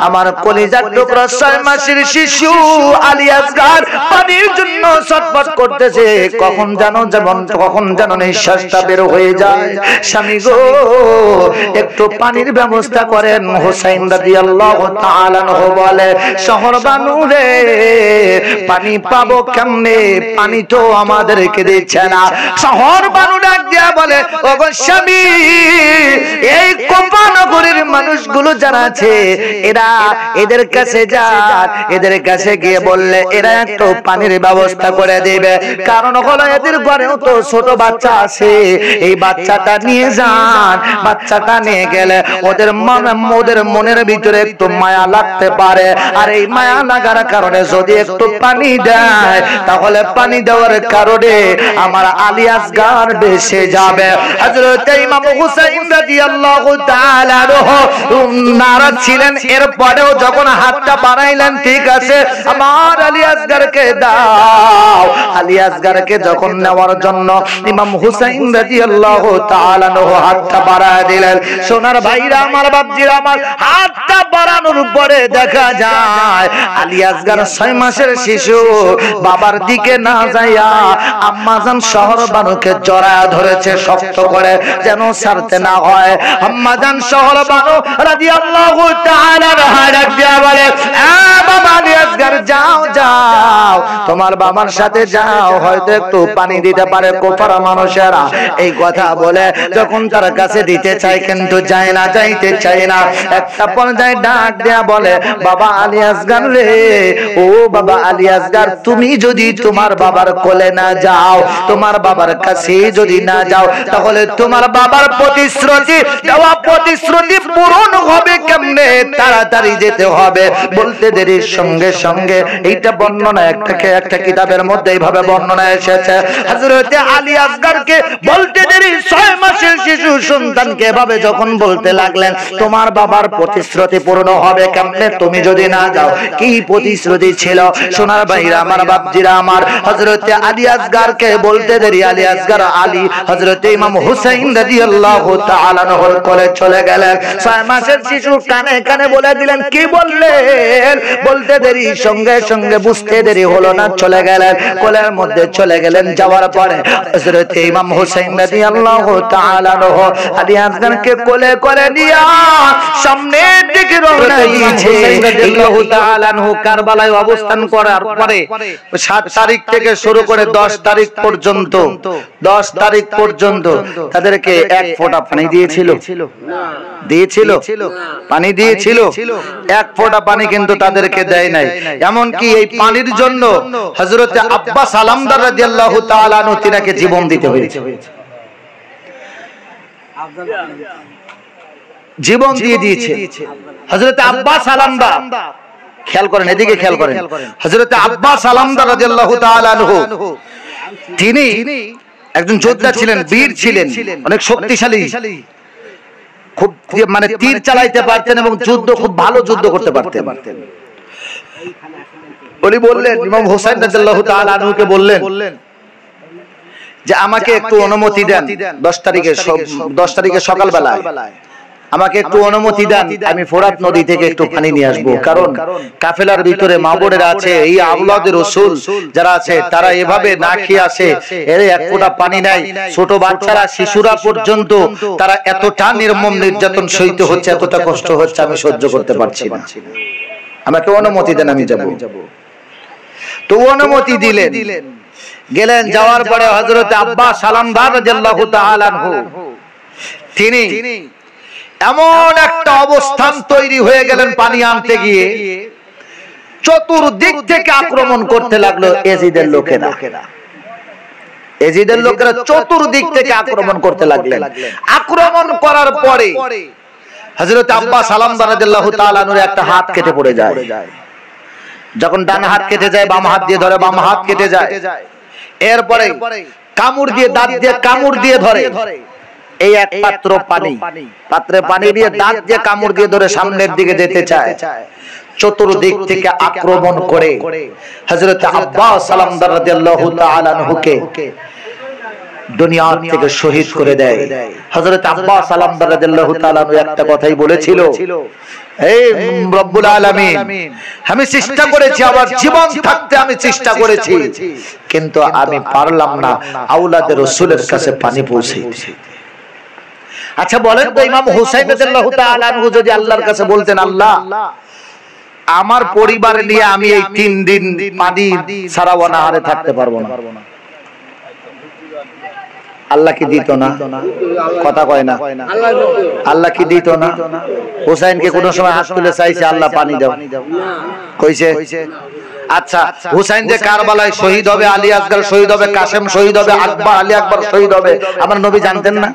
আমার কলিজার টুকরা 6 মাসের শিশু আলী আসগার পানির জন্য ছটফট করতেছে, কখন যেন নিঃশ্বাসটা বের হয়ে যায়। স্বামী গো একটু পানির ব্যবস্থা করেন। হুসাইন রাদিয়াল্লাহু তাআলা আনহু বলে, শহর বানু রে পানি পাবো কেমনে, পানি তো আমাদেরকে দিচ্ছে না। শহর বানু ডাক দিয়া বলে, ওগো স্বামী, এই কোপানগরের মানুষগুলো যারা আছে এদের কাছে যান, এদের কাছে গিয়ে বললে এরা একটু পানির ব্যবস্থা করে দেবে। কারণ হলো এদের ঘরেও তো ছোট বাচ্চা আছে, এই বাচ্চাটা নিয়ে যান। বাচ্চাটা নিয়ে গেলে ওদের মনের ভিতরে একটু মায়া লাগতে পারে, আর এই মায়া লাগার কারণে যদি একটু পানি দেয় তাহলে পানি দেওয়ার কারণে আমার আলী আসগার বেঁচে যাবে। হযরত ইমাম হুসাইন রাদিয়াল্লাহু তাআলা নারাজ ছিলেন, এরপরেও যখন হাতটা বাড়াইলেন, ঠিক আছে আমার আলী আসগারকে দাও। আলী আসগারকে যখন নেওয়ার জন্য ইমাম হুসাইন রাদিয়াল্লাহু তাআলা হাতটা বাড়ায় দিলেন, সোনার ভাইরা আমার, বাপজিরা আমার, হাতটা বাড়ানোর পরে দেখা যায় আলী আসগার 6 মাসের শিশু বাবার দিকে না যাইয়া আম্মাজান শহর বানুকে জড়ায় ধরেছে শক্ত করে, যেন ছাড়তে না হয়। আম্মাজান শহর বানু রাদিয়াল্লাহু তাআলা ডাক দিয়া বলে, বাবা আলী আসগার যাও যাও, তোমার বাবার সাথে যাও, হয়তো একটু পানি দিতে পারে কোফারা মানুষেরা। এই কথা বলে যখন তার কাছে দিতে চায় কিন্তু যায় না, যাইতে চায় না। একটা পর্যায়ে ডাক দেয়া বলে, বাবা আলী আসগার রে, ও বাবা আলী আসগার, তুমি যদি তোমার বাবার কোলে না যাও, তোমার বাবার কাছে যদি না যাও, তাহলে তোমার বাবার প্রতিশ্রুতি দেওয়া প্রতিশ্রুতি পূরণ হবে কেমনে? তাড়াতাড়ি যেতে হবে। বলতে দেরির সঙ্গে সঙ্গে এইটা বর্ণনা একটা কিতাবের মধ্যে এইভাবে বর্ণনা এসেছে। হযরতে আলী আসগারকে বলতে দেরি 6 মাসের শিশু সন্তানকে এভাবে যখন বলতে লাগলেন, তোমার বাবার প্রতিশ্রুতি পূর্ণ হবে কেমনে তুমি যদি না যাও? কি প্রতিশ্রুতি ছিল সোনার ভাইরা আমার, বাপজিরা আমার? হযরতে আলী আসগারকে বলতে দেরি আলী আসগার আলী হযরতে ইমাম হুসাইন রাদিয়াল্লাহু তাআলা আনহুর কোলে চলে গেলেন। 6 মাসের শিশু কানে কানে বলে দিলেন, কি বললেন? বলতে দেরি সঙ্গে সঙ্গে বুঝতে দেরি হলো না, চলে গেলেন, কোলের মধ্যে চলে গেলেন। যাওয়ার পরে হযরতে ইমাম হুসাইন রাদিয়াল্লাহু তাআলা আনহু আলী আসগারকে কোলে করে নিয়ে সামনের দিকে রওনা দিয়েছে। রাদিয়াল্লাহু তাআলা আনহু কারবালায় অবস্থান করার পরে 7 তারিখ থেকে শুরু করে 10 তারিখ পর্যন্ত তাদেরকে এক ফোঁটা পানি দিয়েছিল? পানি দিয়েছিল? এক ফোঁটা পানি কিন্তু তাদেরকে দেয় নাই। এমনকি এই পানির জন্য হযরতে আব্বাস আলামদার রাদিয়াল্লাহু তাআলা আনহু তিনাকে জীবন দিতে হয়েছে, জীবন দিয়ে দিয়েছে হযরতে আব্বাস আলামদার। খেয়াল করেন, এদিকে খেয়াল করেন। হযরতে আব্বাস আলামদার রাদিয়াল্লাহু তাআলা আনহু তিনি একজন যোদ্ধা ছিলেন, বীর ছিলেন, অনেক শক্তিশালী, খুব মানে তীর চালাইতে পারতেন এবং যুদ্ধ খুব ভালো যুদ্ধ করতে পারতেন। উনি বললেন, ইমাম হুসাইন রাদিয়াল্লাহু তাআলা আনহুকে বললেন যে আমাকে একটু অনুমতি দেন 10 তারিখে সকালবেলায় আমাকে একটু অনুমতি দেন, আমি ফোরাত নদী থেকে একটু পানি নিয়ে আসবো। কারণ কাফেলার ভিতরে মা বোনেরা আছে, এই আওলাদে রাসূল যারা আছে তারা এভাবে না খেয়ে আসে, এর এক ফোঁটা পানি নাই। ছোট বাচ্চারা, শিশুরা পর্যন্ত তারা এতটা নির্মম নির্যাতন সইতে হচ্ছে, এতটা কষ্ট হচ্ছে, আমি সহ্য করতে পারছি না, আমাকে অনুমতি দেন, আমি যাব। তো অনুমতি দিলেন, গেলেন। যাওয়ার পরে হযরতে আব্বাস আলামদার রাদিয়াল্লাহু তাআলা আনহু তিনি এমন একটা অবস্থান তৈরি হয়ে গেলেন, পানি আনতে গিয়ে চতুর্দিক থেকে আক্রমণ করতে লাগলো এজিদের লোকেরা। চতুর্দিক থেকে আক্রমণ করতে লাগলেন। আক্রমণ করার পরে হযরত আব্বাস আলামদার রাদিয়াল্লাহু তাআলা আনহুর একটা হাত কেটে পড়ে যায়। যখন ডান হাত কেটে যায়, বাম হাত দিয়ে ধরে, বাম হাত কেটে যায়। এরপরে কামড় দিয়ে, দাঁত দিয়ে কামড় দিয়ে ধরে। এই এক পাত্রে পানি দিয়ে দাঁত দিয়ে কামড় দিয়ে ধরে সামনের দিকে যেতে চায়। চতুর্দিক থেকে আক্রমণ করে হযরত আব্বাস আলামদার রাদিয়াল্লাহু তাআলা আনহুকে দুনিয়া থেকে শহীদ করে দেয়। হযরত আব্বাস আলামদার রাদিয়াল্লাহু তাআলা একটা কথাই বলেছিল, এই রব্বুল আলামিন আমি চেষ্টা করেছি, আমার জীবন থাকতে আমি চেষ্টা করেছি, কিন্তু আমি পারলাম না আওলাদে রাসূলের কাছে পানি পৌঁছে দিতে। আচ্ছা বলেন তো, ইমাম হুসাইন রাদিয়াল্লাহু তাআলা আনহু যদি আল্লাহর কাছে বলতেন, আল্লাহ আমার পরিবার নিয়ে আমি এই 3 দিন পানি ছাড়া অনাহারে থাকতে পারবো না, আল্লাহ কি দিত না? কথা কয় না, আল্লাহ কি দিত না? হুসাইনকে কোন সময় হাত তুলে চাইছে আল্লাহ পানি দাও? কইছে? আচ্ছা হুসাইন যে কারবালায় শহীদ হবে, আলী আসগর শহীদ হবে, কাসেম শহীদ হবে, আকবর আলী আকবর শহীদ হবে, আমার নবী জানতেন না?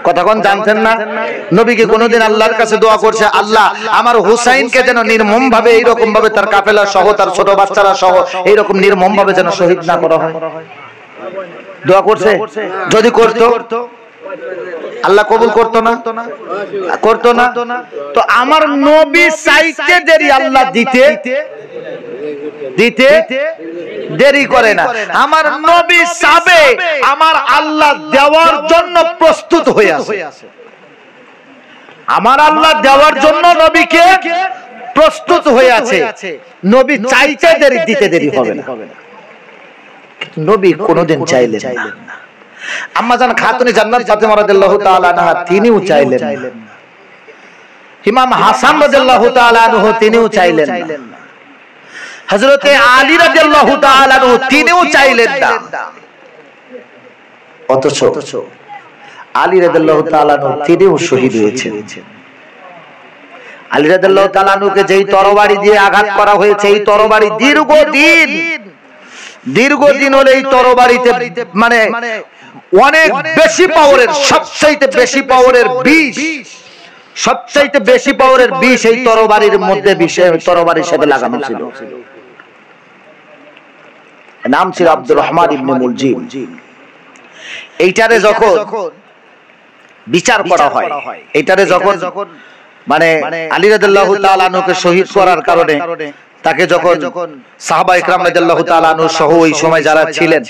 কথা কোন জানতেন না? নবী কি কোনদিন আল্লাহর কাছে দোয়া করছে, আল্লাহ আমার হুসাইনকে যেন নির্মম ভাবে এইরকম ভাবে তার কাফেলা সহ তার ছোট বাচ্চারা সহ এইরকম নির্মম ভাবে যেন শহীদ না করা হয়? দোয়া করছে? যদি করতো আল্লাহ কবুল করতো না? করতো না? তো আমার নবী চাইতে দেরি, আল্লাহ দিতে দেরি করে না। আমার নবী চাবে, আমার আল্লাহ দেওয়ার জন্য প্রস্তুত হয়ে আছে। আমার আল্লাহ দেওয়ার জন্য নবীকে প্রস্তুত হয়ে আছে। নবী চাইতে দেরি, দিতে দেরি হবে না। নবী কোনদিন চাইলেন না। আম্মা জান খাতুনে জান্নাত ফাতেমা রাদিয়াল্লাহু তাআলা আনহা তিনিও চাইলেন না। ইমাম হাসান রাদিয়াল্লাহু তাআলা আনহু তিনিও চাইলেন না। হযরতে আলী রাদিয়াল্লাহু তাআলা আনহু তিনিও চাইলেন না। অথচ আলী রাদিয়াল্লাহু তাআলা আনহু তিনিও শহীদ হয়েছেন। আলী রাদিয়াল্লাহু তাআলা আনহুকে যেই তরবারি দিয়ে আঘাত করা হয়েছে, এই তরবারি দীর্ঘদিন হলে এই তরবারিতে মানে অনেক বেশি পাওয়ারের, সবচাইতে বেশি পাওয়ারের বিষ, সবচাইতে বেশি পাওয়ারের বিষ এই তরবারির মধ্যে তরবারি হিসেবে লাগানো ছিল। নাম ছিল আব্দুর রহমান ইবনে মুলজিম। এইটারে যখন বিচার করা হয়, এইটারে যখন মানে আলী রাদিয়াল্লাহু তাআলা আনহুকে শহীদ করার কারণে তাকে যখন সাহাবা ইকরাম রাদিয়াল্লাহু তাআলা আনহু সহ ওই সময় যারা ছিলেন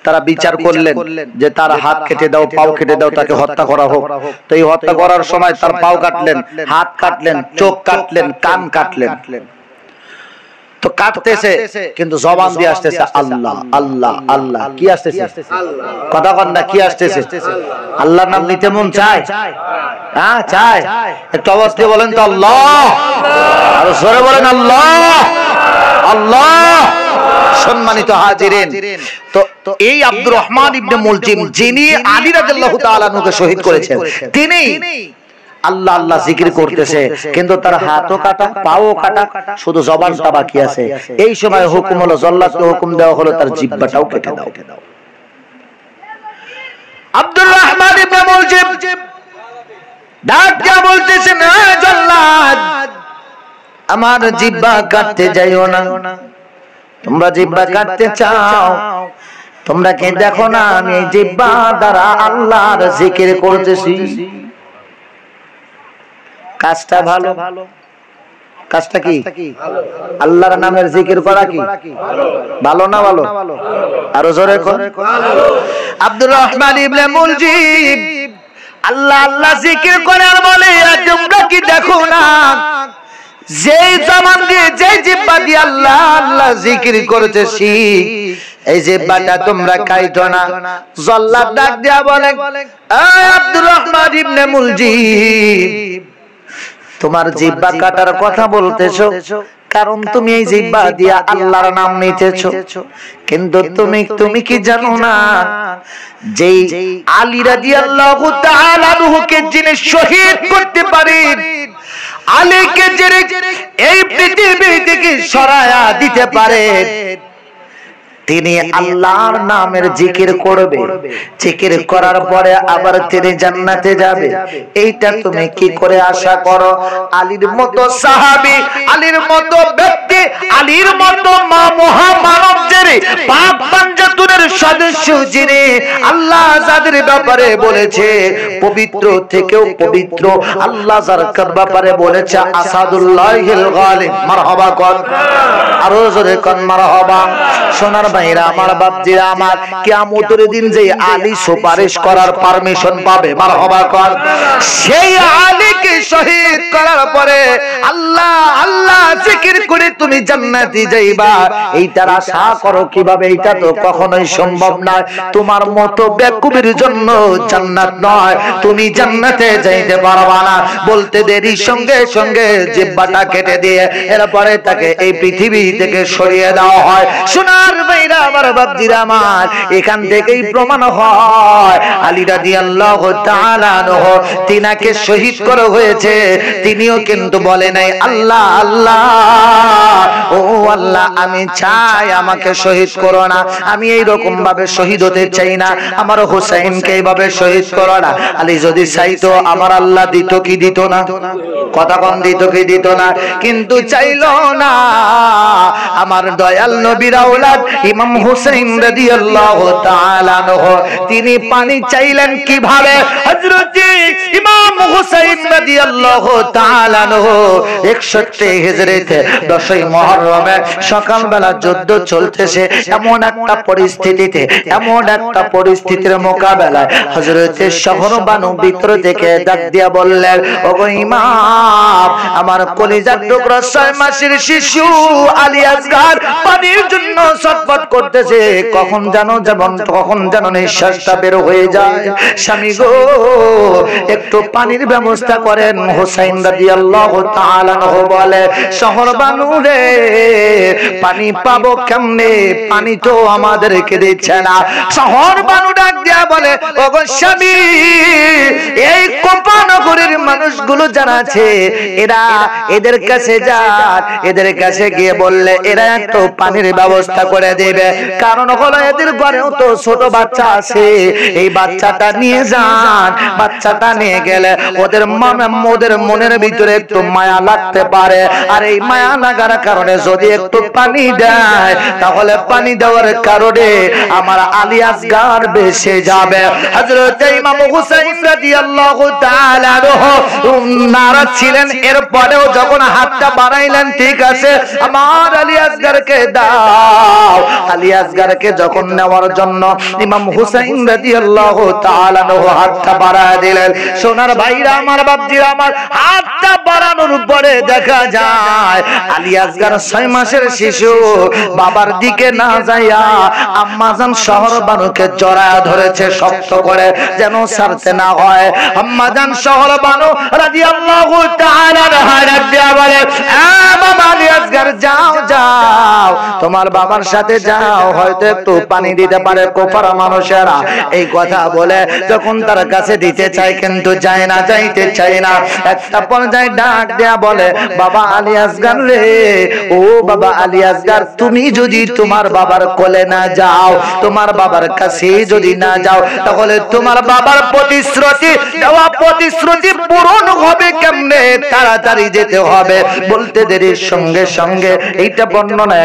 তারা বিচার করলেন যে তার হাত কেটে দাও, পাও কেটে দাও, তাকে হত্যা করা হোক। তো এই হত্যা করার সময় তার পাও কাটলেন, হাত কাটলেন, চোখ কাটলেন, কান কাটলেন। তো কাটতেছে কিন্তু জবান দিয়ে আসতেছে আল্লাহ আল্লাহ আল্লাহ। কি আসতেছে? কথা বলেন না, কি আসতেছে? আল্লাহর নাম নিতে মন চায়? হ্যাঁ চায়। একটু আওয়াজ দিয়ে বলেন তো আল্লাহ, আর জোরে বলেন আল্লাহ আল্লাহ। সম্মানিত হাজিরিন, তো এই আব্দুর রহমান ইবনে মুলজিম যিনি আলী রাদিয়াল্লাহু তাআলা আনহুকে শহীদ করেছেন, তিনি আল্লাহ আল্লাহ জিকির করতেছে, কিন্তু তার হাতও কাটা, পাও কাটা, শুধু জবানটা বাকি আছে। এই সময় হুকুম হলো, জল্লাদকে হুকুম দেওয়া হলো তার জিহ্বাটাও কেটে দাও। আব্দুর রহমান ইবনে মুলজিম ডাক দিয়া বলতেছে, না জল্লাদ, আমার জিহ্বা কাটতে যাইও না। তোমরা জিহ্বা কাটতে চাও, তোমরা কি দেখো না আমি এই জিহ্বা দ্বারা আল্লাহর জিকির করতেছি। কাজটা ভালো, কাজটা কি? আল্লাহর নামের জিকির করা কি ভালো না ভালো? আরো জোরে কর। আব্দুর রহমান ইবনে মুলজিম আল্লাহ আল্লাহ জিকির করে আর বলে, তোমরা কি দেখো না যেই জবান দিয়ে, যেই জিহ্বা দিয়ে আল্লাহ আল্লাহ জিকির করতেছি, এই জিহ্বাটা তোমরা কাইটো না। জল্লাদ ডাক দিয়া বলে, আব্দুর রহমান ইবনে মুলজিম, তোমার জিহ্বা কাটার কথা বলতেছো কারণ তুমি এই জিহ্বা দিয়া আল্লাহর নাম নিতেছো, কিন্তু তুমি কি জানো না যেই আলী রাদিয়াল্লাহু তাআলা আনহুকে যিনি শহীদ করতে পারেন, আলীকে যিনি এই পৃথিবী থেকে সরায়া দিতে পারেন, তিনি আল্লাহর নামের জিকির করবে, জিকির করার পরে আবার তিনি জান্নাতে যাবে। এইটা তুমি কি করে আশা করো? আলীর মতো সাহাবী, আলীর মতো ব্যক্তি, আলীর মতো মহামানব যিনি, পাক পাঞ্জাতুনের সদস্য যিনি, আল্লাহ যাদের ব্যাপারে বলেছে পবিত্র থেকেও পবিত্র, আল্লাহ যার ব্যাপারে বলেছে আসাদুল্লাহিল গালিব। মারহাবা কর, আরো জোরে কর মারহাবা। সোনার ভাইরা আমার, বাপজিরা আমার, কিয়ামতের দিন যে আলী সুপারিশ করার পারমিশন পাবে, মারহাবা কর, সেই আলীকে শহীদ করার পরে আল্লাহ আল্লাহ জিকির করে তুমি জান্নাতে যাইবা, এইটার আশা করো কিভাবে? এইটা তো কখনোই সম্ভব নয়। তোমার মতো বেকুবের জন্য জান্নাত নয়, তুমি জান্নাতে যাইতে পারবা না। বলতে দেরি সঙ্গে সঙ্গে জিহ্বাটা কেটে দিয়ে এরপরে তাকে এই পৃথিবী থেকে সরিয়ে দেওয়া হয়। সোনার ভাইরা আমার, বাপজিরা আমার, এখান থেকেই প্রমাণ হয় আলী রাদিয়াল্লাহু তাআলা আনহু তিনাকে শহীদ করা হয়েছে, তিনিও কিন্তু বলে নাই আল্লাহ আল্লাহ, ও আল্লাহ আমি চাই আমাকে শহীদ করো না, আমি এই রকম ভাবে শহীদ হতে চাই না, আমার হুসাইনকে এইভাবে শহীদ করো না। আলী যদি চাইতো আমার আল্লাহ দিত কি দিত না? কথা কম, দিত কি দিত না? কিন্তু চাইলো না। আমার দয়াল নবীর আওলাদ ইমাম হুসাইন রাদিয়াল্লাহু তাআলা আনহু তিনি পানি চাইলেন কিভাবে? হযরত ইমাম হুসাইন রাদিয়াল্লাহু তাআলা আনহু 61 হিজরিতে 10ই মুহররমে সকালবেলা যুদ্ধ চলতেছে, এমন একটা পরিস্থিতিতে, এমন একটা পরিস্থিতির মোকাবেলায় হযরত শহরবানু ভিতর থেকে ডাক দিয়া বললেন, ওগো ইমাম, আমার কলিজার টুকরা 6 মাসের শিশু আলী আসগার পানির জন্য ছটফট করতেছে, কখন যেন নিঃশ্বাসটা বের হয়ে যায়। স্বামী গো, একটু পানির ব্যবস্থা করেন। হুসাইন রাদিয়াল্লাহু তাআলা আনহু বলে, শহরবানু রে, পানি পাবো কেমনে? পানি তো আমাদেরকে দিচ্ছে না। শহরবানু ডাক দিয়া বলে, ওগো স্বামী, এই কোপানগরের মানুষগুলো যারা আছে এদের কাছে যান, এদের কাছে গিয়ে বললে এরা একটু পানির ব্যবস্থা করে দেবে। কারণ হলো এদের ঘরেও তো ছোট বাচ্চা আছে, এই বাচ্চাটা নিয়ে যান। বাচ্চাটা নিয়ে গেলে ওদের মনের ভিতরে একটু মায়া লাগতে পারে, আর এই মায়া লাগার কারণে যদি একটু পানি দেয়, তাহলে পানি দেওয়ার কারণে আমার আলী আসগার বেঁচে যাবে। হযরত ইমাম হুসাইন রাদিয়াল্লাহু তাআলা আনহু নারাজ ছিলেন, এরপরেও যখন হাতটা বাড়াইলেন, ঠিক আছে আমার আলী আসগারকে দাও। আলী আসগারকে যখন নেওয়ার জন্য ইমাম হুসাইন রাদিয়াল্লাহু তাআলা আনহু হাতটা বাড়ায় দিলেন, সোনার ভাইরা আমার, বাপজিরা আমার, হাতটা বাড়ানোর পরে দেখা যায় আলী আসগার 6 মাসের শিশু বাবার দিকে না যাইয়া আম্মাজান শহরবানুকে জড়ায় ধরেছে শক্ত করে, যেন ছাড়তে না হয়। আম্মাজান শহরবানু রাদিয়াল্লাহু তাআলা আনহা ডাক বলে, বাবা আলী আসগার, যাও যাও, তোমার বাবার সাথে যাও, হয়তো একটু পানি দিতে পারে কোফার মানুষেরা। এই কথা বলে যখন তার কাছে দিতে চায়, কিন্তু যায় না, যাইতে চায় না। একটা পর্যায়ে ডাক দেয়া বলে, বাবা আলী আসগার রে, ও বাবা আলী আসগার, তুমি যদি তোমার বাবার কোলে না যাও, তোমার বাবার কাছে যদি না যাও, তাহলে তোমার বাবার প্রতিশ্রুতি দেওয়া প্রতিশ্রুতি পূরণ হবে কেমনে? তাড়াতাড়ি যেতে হবে। বলতে দেরি সঙ্গে সঙ্গে এইটা বর্ণনা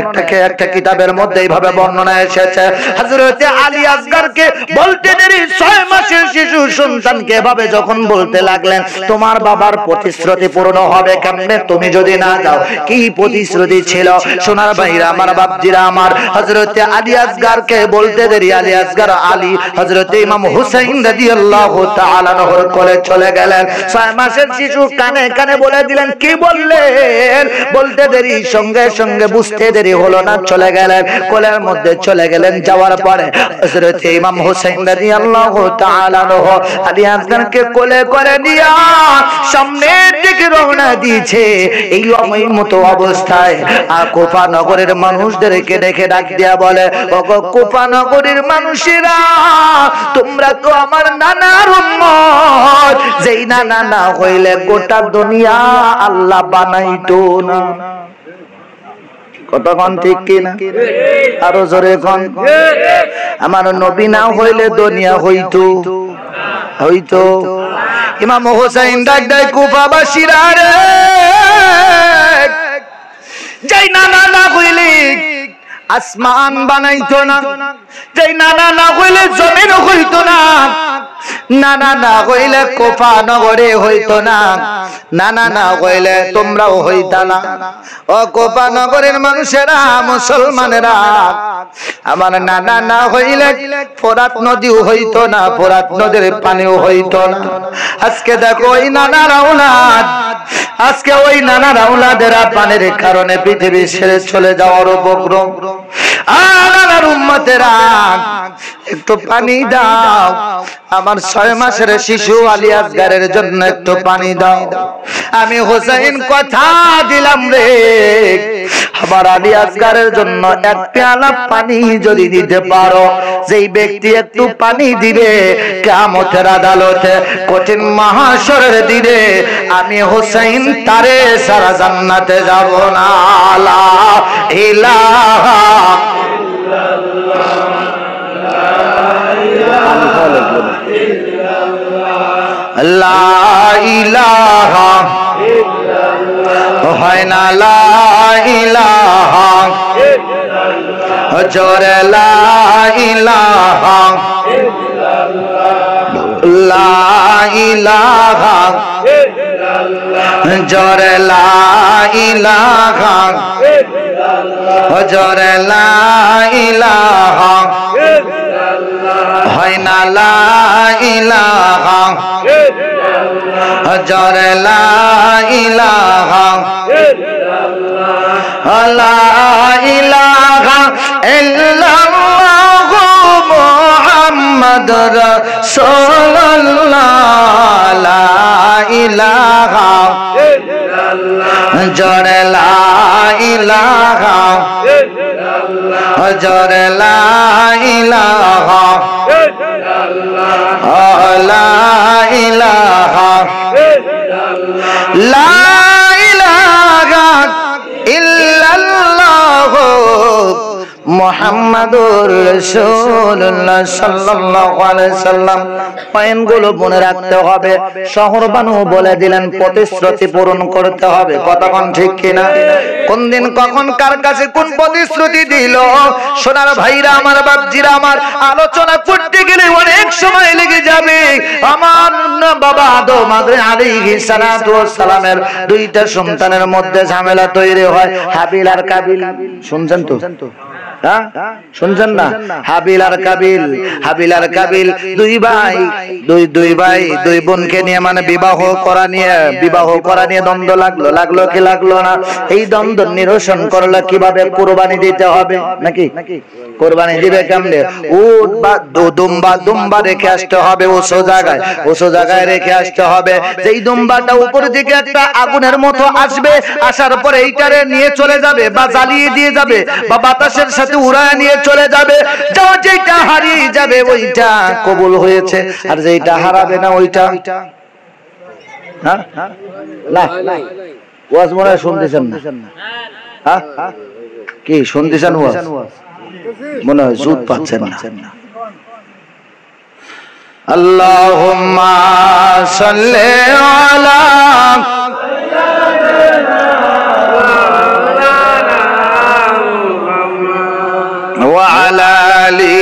একটা কিতাবের মধ্যে এইভাবে বর্ণনা এসেছে, হযরত আলী আসগারকে বলতে দেরি 6 মাসের শিশু সন্তানকে এভাবে যখন বলতে লাগলেন, তোমার বাবার প্রতিশ্রুতি পূরণ হবে কেমনে তুমি যদি না যাও? কি প্রতিশ্রুতি ছিল? সোনার ভাইরা আমার, বাপজিরা আমার, হযরত আলী আসগারকে বলতে দেরি আলী আসগার আলী হযরত ইমাম হুসাইন রাদিয়াল্লাহু তাআলা আনহুর কোলে চলে গেলেন। 6 মাসের শিশু কানে কানে বলে দিলেন, কি বললেন? বলতে দেরি সঙ্গে সঙ্গে বুঝতে দেরি হলো না, চলে গেলেন, কোলের মধ্যে চলে গেলেন। যাওয়ার পরে হযরত ইমাম হুসাইন রাদিয়াল্লাহু তাআলা আনহু আলী আসগারকে কোলে করে নিয়া সামনের দিকে রওনা দিয়েছে। এই মতো অবস্থায় কুফা নগরের মানুষদেরকে দেখে ডাক দিয়া বলে, ওগো কুফা নগরের মানুষেরা, তোমরা তো আমার নানার উম্মত, যেই নানা না হইলে গোটা দুনিয়া আল্লাহ বানাইতো না। কতক্ষণ ঠিক কিনা? আরো জোরে কোন। আমার নবী না হইলে দুনিয়া হইতো হইতো। ইমাম হুসাইন ডাক দেয়, কুফাবাসীরা রে, যেই নানা না হইলে আসমান বানাইতো না, যেই নানা না হইলে জমিন হইতো না, নানা না হইলে কোপা নগরে হইতো না, নানা না হইলে তোমরাও হইতা না। ও কোপা নগরের মানুষেরা, মুসলমানেরা, আমার নানা না হইলে ফোরাত নদীও হইতো না, ফোরাত নদীর পানিও হইতো না। আজকে দেখো ওই নানার আওলাদ, আজকে ওই নানার আওলাদেরা পানির কারণে পৃথিবী ছেড়ে চলে যাওয়ার উপক্রম। নানার উম্মতেরা একটু পানি দাও, আমার 6 মাসের শিশু আলী আসগারের জন্য একটু পানি দাও। আমি হোসেন কথা দিলাম রে, আমার আলী আসগারের জন্য এক পেয়ালা পানি যদি দিতে পারো, যেই ব্যক্তি একটু পানি দিবে কিয়ামতের আদালতে কঠিন মাহশরের দিনে আমি হোসেন তারে সারা জান্নাতে যাব না। লা ইলাহা লা ইলাহা হয় না, লা ইলাহা জোরে লা ইলাহা লা ইলাহা জোরে লা ইলাহা জোরে লা ইলাহা হয় না, লা ইলাহা জোরে লা ইলাহা লা ইলাহা ইল্লাল্লাহু মুহাম্মাদুর রাসূলুল্লাহ। লা ইলাহা জোরে লা ইলাহা জোরে লা ইলাহা লা ইলাহা লা ইলাহা ইল্লাল্লাহ মুহাম্মাদুর রাসূলুল্লাহ সাল্লাল্লাহু আলাইহি সাল্লাম। পয়েন্টগুলো মনে রাখতে হবে। শহর বানু বলে দিলেন প্রতিশ্রুতি পূরণ করতে হবে। কতক্ষণ ঠিক কিনা? কোন দিন কখন কার কাছে কোন প্রতিশ্রুতি দিল, সোনার ভাইরা আমার, বাপজিরা আমার, আলোচনা করতে গেলে অনেক সময় লেগে যাবে। আমার বাবা আদম আলাইহিস সালাতু ওয়াস সালামের 2টা সন্তানের মধ্যে ঝামেলা তৈরি হয়, হাবিল আর কাবিল। শুনছেন তো? শুনছেন না? হাবিল আর কাবিল, হাবিল আর কাবিল দুই ভাই, দুই বোনকে নিয়ে মানে বিবাহ করা নিয়ে দ্বন্দ্ব লাগলো কি লাগলো না? এই দ্বন্দ্ব নিরসন করলে কিভাবে কুরবানি দিতে হবে, নাকি কুরবানি দিবে কেমনে? উট বা দুম্বা রেখে আসতে হবে উঁচু জায়গায় রেখে আসতে হবে। যেই দুম্বাটা উপর দিকে একটা আগুনের মতো আসবে, আসার পরে এইটারে নিয়ে চলে যাবে বা জ্বালিয়ে দিয়ে যাবে বা বাতাসের সাথে উড়ায় নিয়ে চলে যাবে। যেটা হারিয়ে যাবে ওইটা কবুল হয়েছে, আর যেটা হারাবে না ওইটা না। ওয়াজ মনে হয় শুনতেছেন না? কি শুনতেছেন? ওয়াজ মনে হয় জুত পাচ্ছেন না। আল্লাহুম্মা সাল্লি আলা ওয়া আলা আলি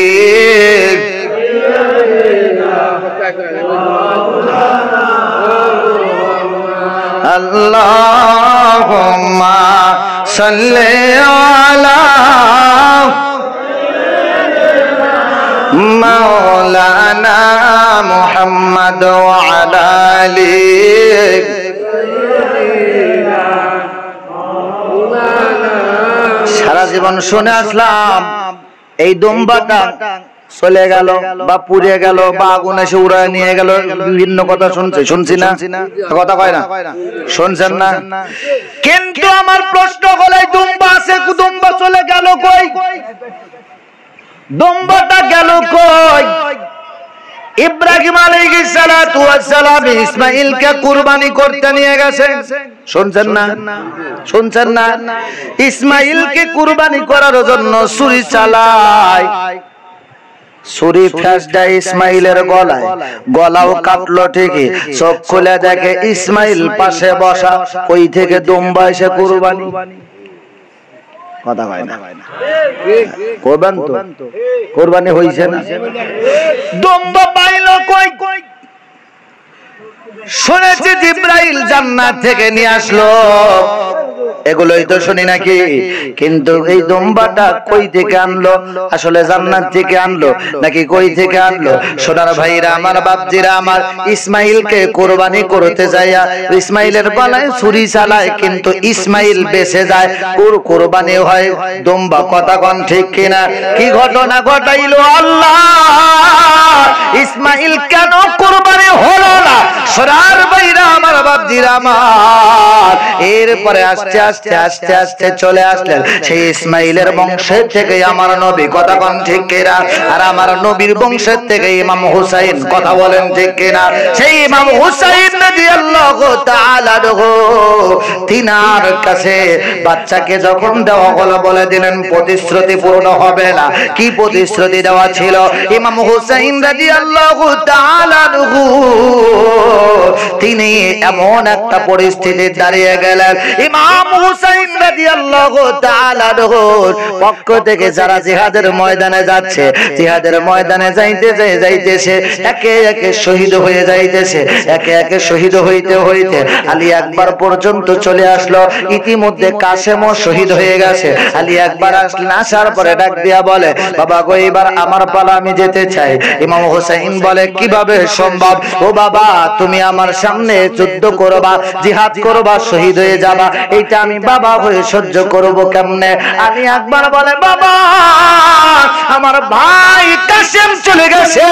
আল্লাহুম্মা সাল্লি আলা মাওলানা মুহাম্মদ ওয়া আলা আলি। সারা জীবন শুনে আসলাম এই দুম্বাটা চলে গেল বা পুড়ে গেল বা আগুন এসে উড়ায় নিয়ে গেল, বিভিন্ন কথা শুনছি না? কথা কয় না? শুনছেন না? কিন্তু আমার প্রশ্ন হলো, দুম্বা আছে, দুম্বা চলে গেল কই? দুম্বাটা গেল কই? ইব্রাহিম আলাইহিস সালাতু ওয়াস সালাম ইসমাঈলকে কুরবানি করতে নিয়ে গেছে। শুনছেন না? ইসমাঈলকে কুরবানি করার জন্য ছুরি চালায়, ছুরি ফেস দেয় ইসমাইলের গলায়, গলাও কাটলো ঠিকই। চোখ খুলে দেখে ইসমাইল পাশে বসা, কই থেকে দুম্বা এসে কুরবানি। কথা কয় না করবেন তো কোরবানি হইছে না দুম্বা পাইলো কই শুনেছি জিব্রাইল জান্নাত থেকে নিয়ে আসলো এগুলোই তো শুনি নাকি কিন্তু এই দুম্বাটা কই থেকে আনলো আসলে জান্নাত থেকে আনলো নাকি কই থেকে আনলো সোনার ভাইরা আমার বাপজিরা আমার ইসমাইলকে কুরবানি করতে যায়া ইসমাইলের গলায় ছুরি চালায় কিন্তু ইসমাইল বেঁচে যায় কুরবানি হয় দুম্বা কথা কোন ঠিক কিনা কি ঘটনা ঘটাইলো আল্লাহ ইসমাইল কেন কুরবানি হলো না সোনার ভাইরা আমার বাপজিরা আমার এরপরে আস্তে আস্তে আস্তে আস্তে চলে আসলেন সেই ইসমাইলের বংশের থেকে আমার নবী কথা কোন ঠিক কিনা আর আমার নবীর বংশের থেকে ইমাম হুসাইন কথা বলেন ঠিক কিনা সেই ইমাম হুসাইন রাদিয়াল্লাহু তাআলা তিনার কাছে বাচ্চাকে যখন দেওয়া হলো বলে দিলেন প্রতিশ্রুতি পূর্ণ হবে না কি প্রতিশ্রুতি দেওয়া ছিল ইমাম হুসাইন রাদিয়াল্লাহু তাআলা তিনি এমন একটা পরিস্থিতি দাঁড়িয়ে গেলেন ইমাম হুসাইন রাদিয়াল্লাহু তাআলা পক্ষ থেকে যারা জিহাদের ময়দানে যাচ্ছে জিহাদের ময়দানে যাইতেছে একে একে শহীদ হয়ে যাইতেছে একে একে শহীদ হইতে হইতে আলী আকবর পর্যন্ত চলে আসলো ইতিমধ্যে কাসেমও শহীদ হয়ে গেছে আলী আকবর আসলেন আসার পরে ডাক দিয়া বলে বাবা গো এবার আমার পালা আমি যেতে চাই ইমাম হুসাইন বলে কিভাবে সম্ভব ও বাবা তুমি আমার সামনে যুদ্ধ করবা জিহাদ করবা শহীদ হয়ে যাবা এইটা আমি বাবা হয়ে সহ্য করব কেমনে আলী আকবর বলে বাবা আমার ভাই কাসেম চলে গেছে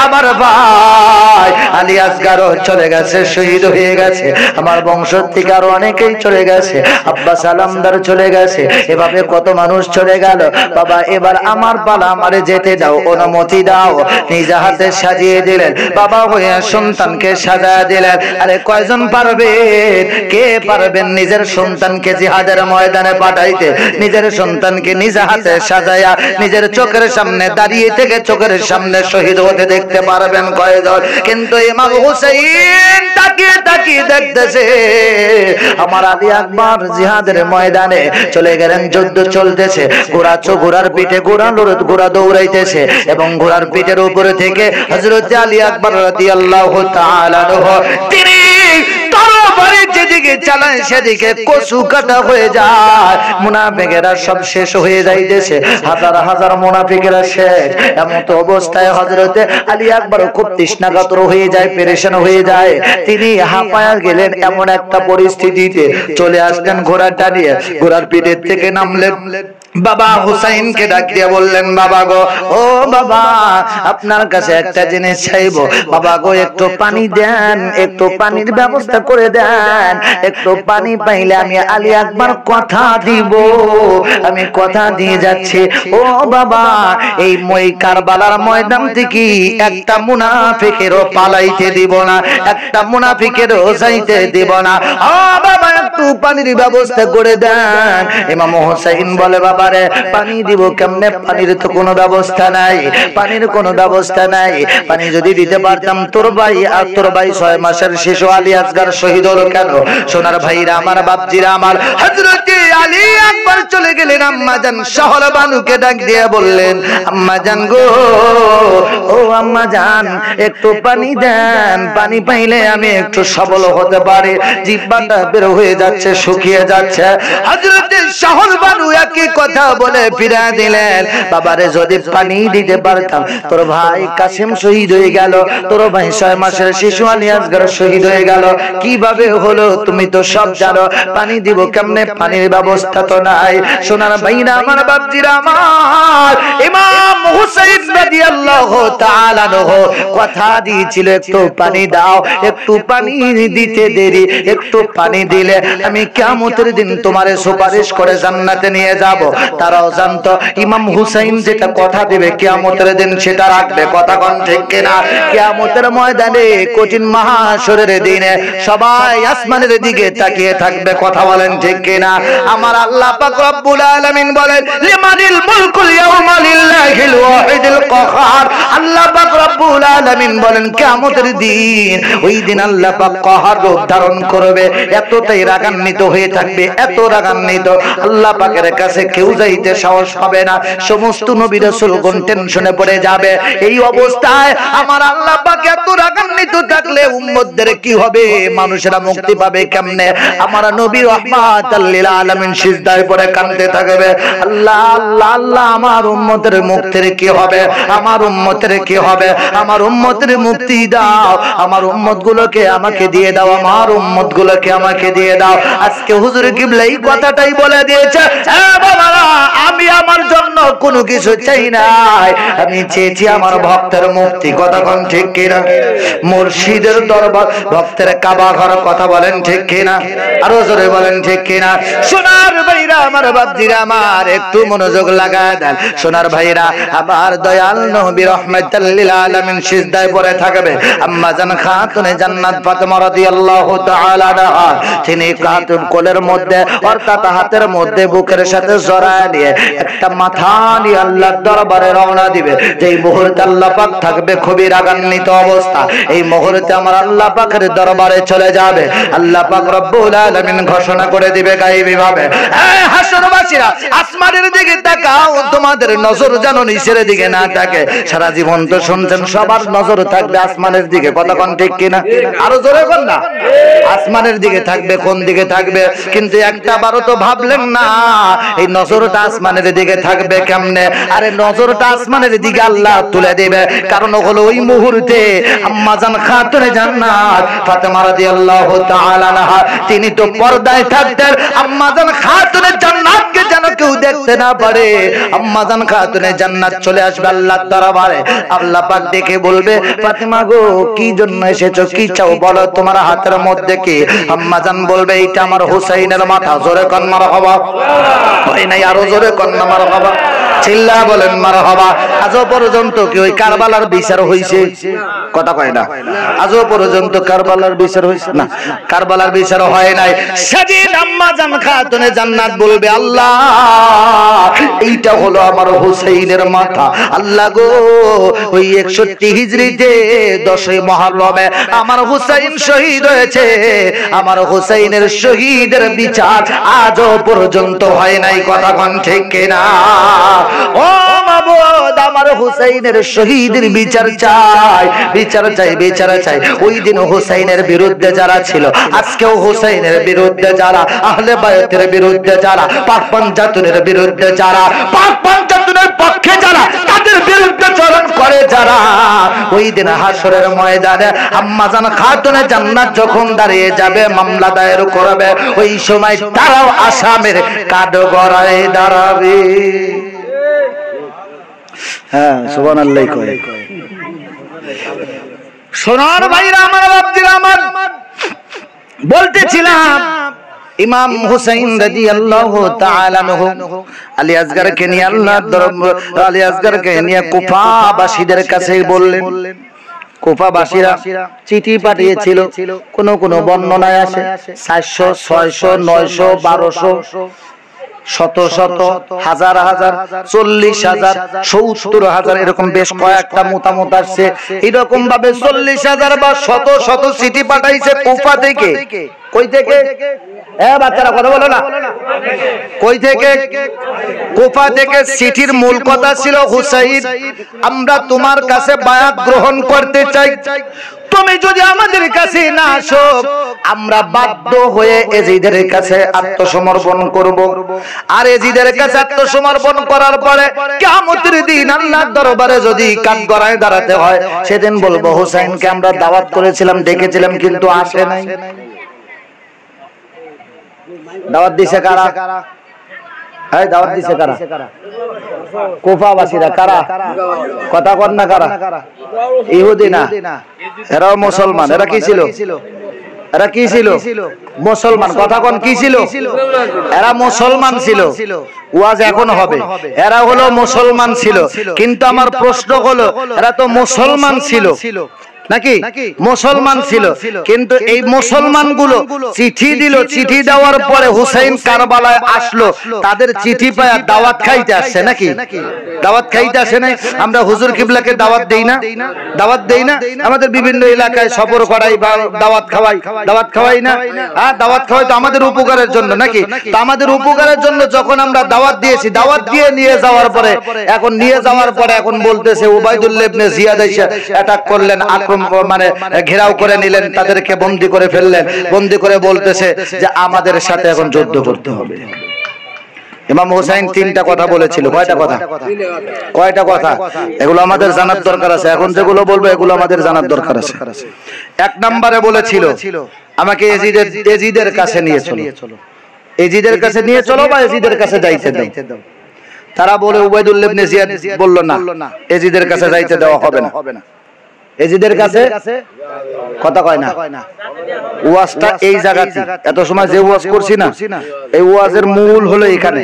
আমার ভাই আলী আসগারও চলে গেছে শহীদ হয়ে গেছে আমার বংশ থেকে আরো অনেকেই চলে গেছে আব্বাস আলমদার চলে গেছে এভাবে কত মানুষ চলে গেল বাবা এবার আমার পালা আমারে যেতে দাও অনুমতি দাও নিজ হাতে সাজিয়ে দিলেন বাবা হয়ে সন্তানকে সাজিয়ে দিলেন আরে কয়জন পারবেন কে পারবেন নিজের সন্তানকে জিহাদের ময়দানে পাঠাইতে নিজের সন্তানকে নিজ হাতে সাজায়া নিজের চোখের সামনে দাঁড়িয়ে থেকে চোখের সামনে শহীদ হতে দেখতে পারবেন কয়জন কিন্তু ইমাম হুসাইন তাকিয়ে তাকিয়ে দেখতেছে আমার আলী আকবর জিহাদের ময়দানে চলে গেলেন যুদ্ধ চলতেছে ঘোড়ার পিঠে ঘোড়া দৌড়াইতেছে এবং ঘোড়ার পিঠের উপরে থেকে হযরত আলী আকবর রাদিয়াল্লাহু তাআলা তিনি তরবারি যেদিকে চালান সেদিকে কচু কাটা হয়ে যায় মুনাফিকেরা সব শেষ হয়ে যাইতেছে হাজার হাজার মুনাফিকেরা শেষ এমন অবস্থায় হযরত আলী আকবর খুব তৃষ্ণাকাতর হয়ে যায় পেরেশান হয়ে যায় তিনি হাঁপায়া গেলেন এমন একটা পরিস্থিতিতে চলে আসলেন ঘোড়াটা নিয়ে ঘোড়ার পিঠের থেকে নামলেন বাবা হুসাইনকে ডাক দিয়ে বললেন বাবা গো ও বাবা আপনার কাছে একটা জিনিস চাইবো বাবা গো একটু পানি দেন একটু পানির ব্যবস্থা করে দেন একটু পানি পাইলে আমি আলী আকবর কথা দিব আমি কথা দিয়ে যাচ্ছি ও বাবা এই কারবালার ময়দান থেকে একটা মুনাফিকেরও পালাইতে দিব না একটা মুনাফিকেরও যাইতে দিব না ও বাবা একটু পানির ব্যবস্থা করে দেন ইমাম হুসাইন বলে বাবা পানি দিব কেমনে পানির তো কোনো ব্যবস্থা নাই পানির কোনো ব্যবস্থা নাই পানি যদি দিতে পারতাম তোর ভাই 6 মাসের শিশু আলী আসগার শহীদ হলো কেন সোনার ভাইরা আমার বাপজিরা আমার হযরত আলী আকবর চলে গেলেন আম্মা জান শহর বানুকে ডাক দিয়ে বললেন আম্মা জান গো ও আম্মা জান একটু পানি দেন পানি পাইলে আমি একটু সবল হতে পারি জিহ্বাটা বের হয়ে যাচ্ছে শুকিয়ে যাচ্ছে হযরত শহর বানু একই কথা বলে ফিরা দিলেন বাবারে যদি পানি দিতে পারতাম তোর ভাই কাসেম শহীদ হয়ে গেল তোর ভাই 6 মাসের শিশু আলী আসগার শহীদ হয়ে গেল কিভাবে হলো তুমি তো সব জানো পানি দিব কেমনে পানির ব্যবস্থা তো নাই সোনার ভাইরা আমার বাপজিরা আমার ইমাম হুসাইন রাদিয়াল্লাহু তাআলা কথা দিয়েছিল একটু পানি দাও একটু পানি দিতে দেরি একটু পানি দিলে আমি কিয়ামতের দিন তোমারে সুপারিশ করে জান্নাতে নিয়ে যাব তারাও জানতো ইমাম হুসাইন যেটা কথা দিবে কিয়ামতের দিন সেটা রাখবে কথা কোন ঠিক কিনা কিয়ামতের ময়দানে কঠিন মহাশরের দিনে সবাই আসমানের দিকে তাকিয়ে থাকবে কথা বলেন ঠিক কিনা আমার আল্লাহ পাক রব্বুল আলামিন বলেন লিমানিল মুলকুল ইয়াউমা লিল্লাহিল ওয়াহিদিল কাহার। আল্লাহ পাক রব্বুল আলামিন বলেন কিয়ামতের দিন, ওই দিন আল্লাহ পাক কাহার রূপ ধারণ করবে, এতটাই রাগান্বিত হয়ে থাকবে, এত রাগান্বিত আল্লাহ পাকের কাছে কেউ যাইতে সাহস পাবে না। সমস্ত নবী রাসূলগণ টেনশনে পড়ে যাবে। এই অবস্থায় আমার আল্লাহ পাক এত রাগান্বিত থাকলে উম্মতদের কি হবে? মানুষেরা মুক্তি পাবে কেমনে? আমার নবী রাহমাতাল লিল আলামিন সিজদায় পড়ে কাঁদতে থাকবে, আল্লাহ আল্লাহ আল্লাহ আমার উম্মতের মুক্তির কি হবে? আমার উম্মতের কি হবে? আমার উম্মতের মুক্তি দাও, আমার উম্মতগুলোকে আমাকে দিয়ে দাও, আমার উম্মতগুলোকে আমাকে দিয়ে দাও। আজকে হুজুর কিবলা এই কথাটাই বলে দিয়েছে, বাবারা আমি আমার জন্য কোনো কিছু চাই নাই, আমি চেয়েছি আমার ভক্তের মুক্তি। কথা কোন ঠিক কিনা? মুর্শিদের দরবার, ভক্তের কাবা ঘর, কথা বলেন ঠিক কিনা? আরো জোরে বলেন ঠিক কিনা? সোনার ভাইরা আমার, বাপজিরা আমার, একটু মনোযোগ লাগায় দেন। সোনার ভাইরা আমার, দয়াল নবী রাহমাতাল লিল আলামিন সিজদায় পড়ে থাকবে। আম্মা জান খাতুনে জান্নাত ফাতেমা রাদিয়াল্লাহু তাআলা আনহা, তিনি খাতুন কোলের মধ্যে অর্থাৎ হাতের মধ্যে বুকের সাথে জড়ায় নিয়ে একটা মাথা নিয়ে আল্লাহর দরবারে রওনা দিবে। যেই মুহূর্তে আল্লাহ পাক থাকবে খুবই রাগান্বিত অবস্থা, এই মুহূর্তে আমার আল্লাহ পাকের দরবারে চলে যাবে। আল্লাহ পাক রব্বুল আলামিন ঘোষণা করে দিবে গায়েবী ভাবে, এই হাসরবাসীরা আসমানের দিকে তাকাও, তোমাদের নজর যেন নিচের দিকে না থাকে। সারা জীবন তো শুনছেন সবার নজর থাকবে আসমানের দিকে, কথা কোন ঠিক কিনা? আরো জোরে বল না। আসমানের দিকে থাকবে, কোন দিকে থাকবে? কিন্তু একটা বারও তো ভাবলেন না এই নজরটা আসমানের দিকে থাকবে কেমনে? আরে নজরটা আসমানের দিকে আল্লাহ তুলে দেবে, কারণ হলো ওই মুহূর্তে আম্মা জান খাতুনে জান্নাত ফাতেমা রাদিয়াল্লাহু তাআলা আনহা, তিনি তো পর্দায় থাকতেন। আম্মা জান খাতুনে জান্নাতকে যেন কেউ দেখতে না পারে, আম্মা জান খাতুনে জান্নাত চলে আসবে আল্লাহর দরবারে। আল্লাহ পাক দেখে বলবে, ফাতেমা গো কি জন্য এসেছো, কি চাও বলো, তোমার হাতের মধ্যে কি? আম্মা জান বলবে, এইটা আমার হুসাইনের মাথা। জোরে কোন মারহাবা? হয় নাই? আরো জোরে কোন মারহাবা? চিল্লা বলেন মারহাবা। আজও পর্যন্ত কি ওই কারবালার বিচার হইছে? কথা কয় না। আজও পর্যন্ত কারবালার বিচার হইছে না, কারবালার বিচার হয় নাই। সেদিন আম্মা জান খাতুনে জান্নাত বলবে, আল্লাহ এইটা হলো আমার হুসাইনের মাথা। আল্লাহ গো, ওই 61 হিজরিতে 10 মুহররমে আমার হুসাইন শহীদ হয়েছে, আমার হুসাইনের শহীদের বিচার আজও পর্যন্ত হয় নাই। কথা কোন ঠিক কিনা? ও মাবুদ, আমার হুসাইনের শহীদের বিচার চাই, বিচার চাই, বিচার চাই। ওই দিন হুসাইনের বিরুদ্ধে যারা ছিল, আজকেও হুসাইনের বিরুদ্ধে যারা, আহলে বায়তের বিরুদ্ধে যারা, পাক পাঞ্জাতনের বিরুদ্ধে যারা, পাক পাঞ্জাতনের পক্ষে যারা, তাদের বিরুদ্ধে চরণ করে যারা, ওই দিন হাসরের ময়দানে আম্মা জান খাতুনে জান্নাত যখন দাঁড়িয়ে যাবে, মামলা দায়ের করবে, ওই সময় তারাও আসামের কাঠগড়ায় দাঁড়াবে। হ্যাঁ, সুবহানাল্লাহ কয়। সোনার ভাইরা আমার, বাপজিরা আমার, বলতেছিলাম ইমাম হুসাইন রাদিয়াল্লাহু তাআলা আনহু আলী আসগরকে নিয়ে আল্লাহর দরবার, আলী আসগরকে নিয়ে কুফাবাসীদের কাছে বললেন। কুফাবাসীরা চিঠি পাঠিয়েছিল, কোন কোন বর্ণনায় আসে 400, 600, 900, 1200, শত শত, হাজার হাজার, 40,000, 70,000, এরকম বেশ কয়েকটা মতামত আসছে। এরকম ভাবে 40,000 বা শত শত চিঠি পাঠাইছে কুফা থেকে। কই থেকে? বাচ্চারা কথা বলো না। কই থেকে? কুফা থেকে। চিঠির মূল কথা ছিল, হুসাইন আমরা তোমার কাছে বায়াত গ্রহণ করতে চাই, তুমি যদি আমাদের কাছে না আসো আমরা বাধ্য হয়ে এজিদের কাছে আত্মসমর্পণ করব। আর এজিদের কাছে আত্মসমর্পণ করার পরে কিয়ামতের দিন আল্লাহর দরবারে যদি কাঠগড়ায় দাঁড়াতে হয়, সেদিন বলবো হুসাইনকে আমরা দাওয়াত করেছিলাম, ডেকেছিলাম, কিন্তু আসে নাই। দাওয়াত দিছে কারা? এই দাওয়াত দিছে কারা? কুফাবাসীরা। কারা? কথা কর না কারা? ইহুদি না, এরাও মুসলমান। এরা কি ছিল? এরা কি ছিল? মুসলমান। কথা কোন কি ছিল? এরা মুসলমান ছিল। ওয়াজ এখন হবে। এরা হলো মুসলমান ছিল, কিন্তু আমার প্রশ্ন হলো, এরা তো মুসলমান ছিল, নাকি মুসলমান ছিল, কিন্তু এই মুসলমানগুলো চিঠি দিল, চিঠি দেওয়ার পরে হুসাইন কারবালায় আসলো, তাদের চিঠি পায় দাওয়াত খাইতে আসছে নাকি, দাওয়াত খাইতে আসে নাই। আমরা হুজুর কিবলাকে দাওয়াত দেই না, দাওয়াত দেই না, আমাদের বিভিন্ন এলাকায় সফর করাই বা দাওয়াত খাওয়াই, দাওয়াত খাওয়াই না, হ্যাঁ দাওয়াত খাওয়াই তো আমাদের উপকারের জন্য নাকি। তো আমাদের উপকারের জন্য যখন আমরা দাওয়াত দিয়েছি, দাওয়াত দিয়ে নিয়ে যাওয়ার পরে এখন নিয়ে যাওয়ার পরে এখন বলতেছে উবাইদুল্লাহ ইবনে জিয়াদ এসে অ্যাটাক করলেন, আক্রমণ মানে ঘেরাও করে নিলেন, তাদেরকে বন্দী করে ফেললেন, বন্দী করে বলতেছে যে আমাদের সাথে এখন যুদ্ধ করতে হবে। ইমাম হুসাইন তিনটা কথা বলেছিল, কয়টা কথা, কয়টা কথা, এগুলো আমাদের জানার দরকার আছে। এখন যেগুলো বলবো এগুলো আমাদের জানার দরকার আছে। এক নম্বরে বলেছিল আমাকে এজিদের কাছে নিয়ে চলো, এজিদের কাছে নিয়ে চলো বা এজিদের কাছে যাইতে দাও। তারা বলে উবাইদুল্লাহ ইবনে জিয়াদ বলল না, এজিদের কাছে যাইতে দেওয়া হবে না। এজিদের কাছে কথা কয় না। ওয়াজটা এই জায়গাতে এত সময় যে ওয়াজ করছি না, এই ওয়াজের মূল হলো এখানে,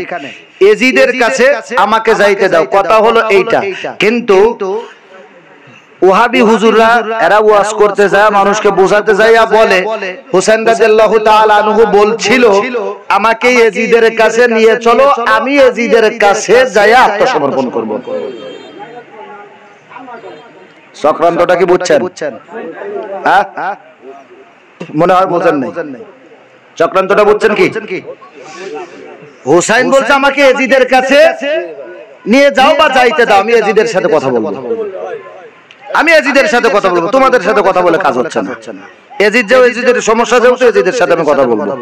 এজিদের কাছে আমাকে যাইতে দাও, কথা হলো এইটা। কিন্তু ওয়াহাবি হুজুররা এরা ওয়াজ করতে যায়, মানুষকে বোঝাতে যাইয়া বলে হুসাইন রাদিয়াল্লাহু তাআলা আনহু বলছিল আমাকে এজিদের কাছে নিয়ে চলো, আমি এজিদের কাছে যাইয়া আত্মসমর্পণ করব। চক্রান্তটা কি বুঝছেন? হ্যাঁ মনে হয় বোঝেন নাই, চক্রান্তটা বুঝছেন কি? হুসাইন বলছে আমাকে এজিদের কাছে নিয়ে যাও বা যাইতে দাও, আমি এজিদের সাথে কথা বলবো, আমি এজিদের সাথে কথা বলবো, তোমাদের সাথে কথা বলে কাজ হচ্ছে না। এজিদ যে এজিদের সমস্যা যেহেতু এজিদের সাথে আমি কথা বলবো।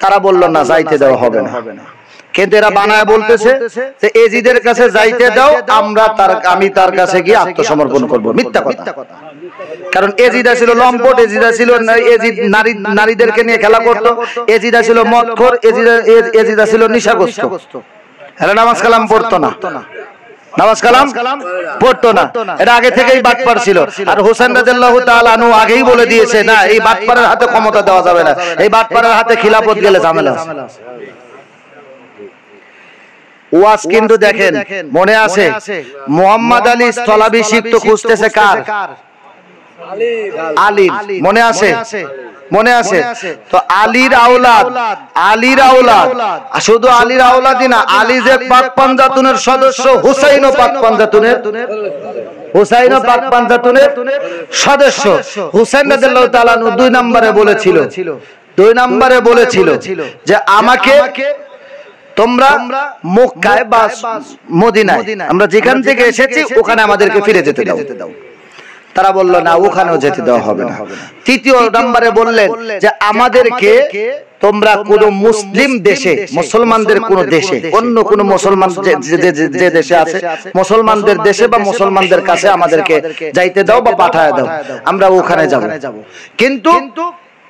তারা বলল না, যাইতে দেওয়া হবে না। কিন্তু এরা বানায় বলতেছে যে এজিদের কাছে যাইতে দাও, আমি তার কাছে গিয়ে আত্মসমর্পণ করব। মিথ্যা কথা। কারণ এজিদা ছিল লম্পট, এজিদা ছিল নারীদেরকে নিয়ে খেলা করতো, এজিদা ছিল মদখোর, এজিদা ছিল নিশাগ্রস্ত। এরা নামাজ কালাম পড়তো না, নামাজ কালাম পড়তো না, এটা আগে থেকেই বাটপার ছিল। আর হুসাইন রাদিয়াল্লাহু তাআলা আনহু আগেই বলে দিয়েছে না, এই বাটপারের হাতে ক্ষমতা দেওয়া যাবে না, এই বাটপারের হাতে খিলাফত গেলে ঝামেলা আছে। ওয়াজ কিন্তু দেখেন মনে আছে, মুহাম্মদ আলী স্থলাভিষিক্ত খুঁজতেছে কার? আলী। মনে আছে, মনে আছে তো আলীর আওলাদ, আলীর আওলাদ, শুধু আলীর আওলাদই না, আলী যে পাক পাঞ্জাতুনের সদস্য, হুসাইনও পাক পাঞ্জাতুনের, হুসাইনও পাক পাঞ্জাতুনের সদস্য। হুসাইন রাদিয়াল্লাহু তাআলা আনহু 2 নম্বরে বলেছিল, 2 নম্বরে বলেছিল যে আমাকে তোমরা মক্কায় বা মদিনায়, আমরা যেখান থেকে এসেছি ওখানে আমাদেরকে ফিরে যেতে দাও। তারা বলল না, ওখানেও যেতে দেওয়া হবে না। 3 নম্বরে বললেন যে আমাদেরকে তোমরা কোন মুসলিম দেশে, মুসলমানদের কোন দেশে, অন্য কোন মুসলমান যে দেশে আছে মুসলমানদের দেশে বা মুসলমানদের কাছে আমাদেরকে যাইতে দাও বা পাঠায় দাও, আমরা ওখানে যাব। কিন্তু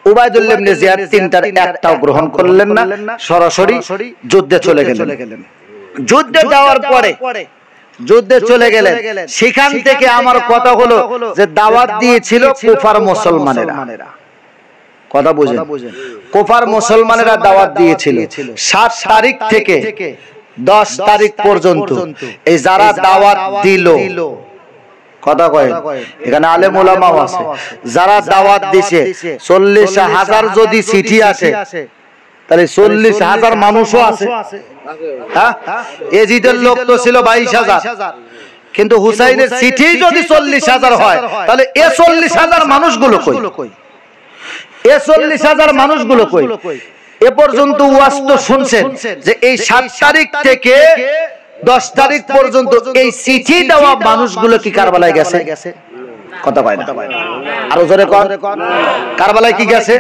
উবাইদুল্লাহ ইবনে জিয়াদ 3টার একটাও গ্রহণ করলেন না, সরাসরি যুদ্ধে চলে গেলেন। যুদ্ধে যাওয়ার পরে যুদ্ধে চলে গেলেন, সেখান থেকে আমার কথা হলো যে দাওয়াত দিয়েছিল কুফার মুসলমানেরা, কথা বুঝেন, কুফার মুসলমানেরা দাওয়াত দিয়েছিল 7 তারিখ থেকে 10 তারিখ পর্যন্ত। এই যারা দাওয়াত দিল, কথা কয় এখানে আলেম ওলামাও আছে, যারা দাওয়াত দিছে 40,000 যদি চিঠি আসে তাহলে 40,000 মানুষও আছে। হ্যাঁ, এজিদের লোক তো ছিল 22,000, কিন্তু হুসাইনের চিঠি যদি 40,000 হয় তাহলে এ 40,000 মানুষগুলো কই? এ 40,000 মানুষগুলো কই? এ পর্যন্ত ওয়াজ তো শুনছেন যে এই 7 তারিখ থেকে 10 তারিখ পর্যন্ত এই চিঠি দেওয়া মানুষগুলো কি কারবালায় গেছে? কথা কয় না, আরো জোরে কর, কারবালায় কি গেছে?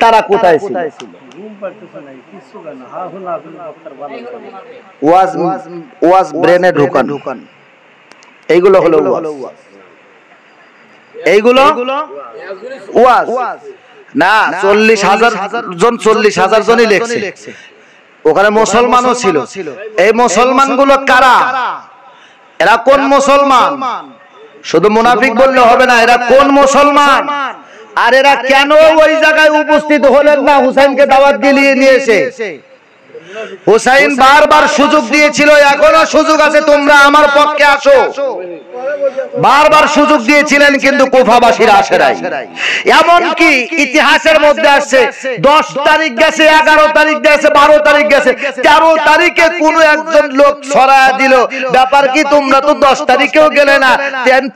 তারা কোথায় ছিল? ওয়াজ ব্রেনে ঢুকান, এইগুলো হলো ওয়াজ, এইগুলো ওয়াজ না। 40,000 জন, 40,000 জনই লেখছে, ওখানে মুসলমানও ছিল। এই মুসলমানগুলো কারা? এরা কোন মুসলমান? শুধু মুনাফিক বললে হবে না, এরা কোন মুসলমান? আর এরা কেন ওই জায়গায় উপস্থিত হলেন না হুসাইনকে দাওয়াত দিয়ে নিয়ে এসে? হুসাইন বারবার সুযোগ দিয়েছিল, এখনো সুযোগ আছে, তোমরা আমার পক্ষে আসো। বারবার সুযোগ দিয়েছিলেন, কিন্তু কুফাবাসীরা আসে নাই। এমনকি ইতিহাসের মধ্যে আসছে 10 তারিখ গেছে, 11 তারিখ গেছে, 12 তারিখ গেছে, 13 তারিখে কোন একজন লোক ছড়ায় দিল, ব্যাপার কি তোমরা তো 10 তারিখেও গেলে না,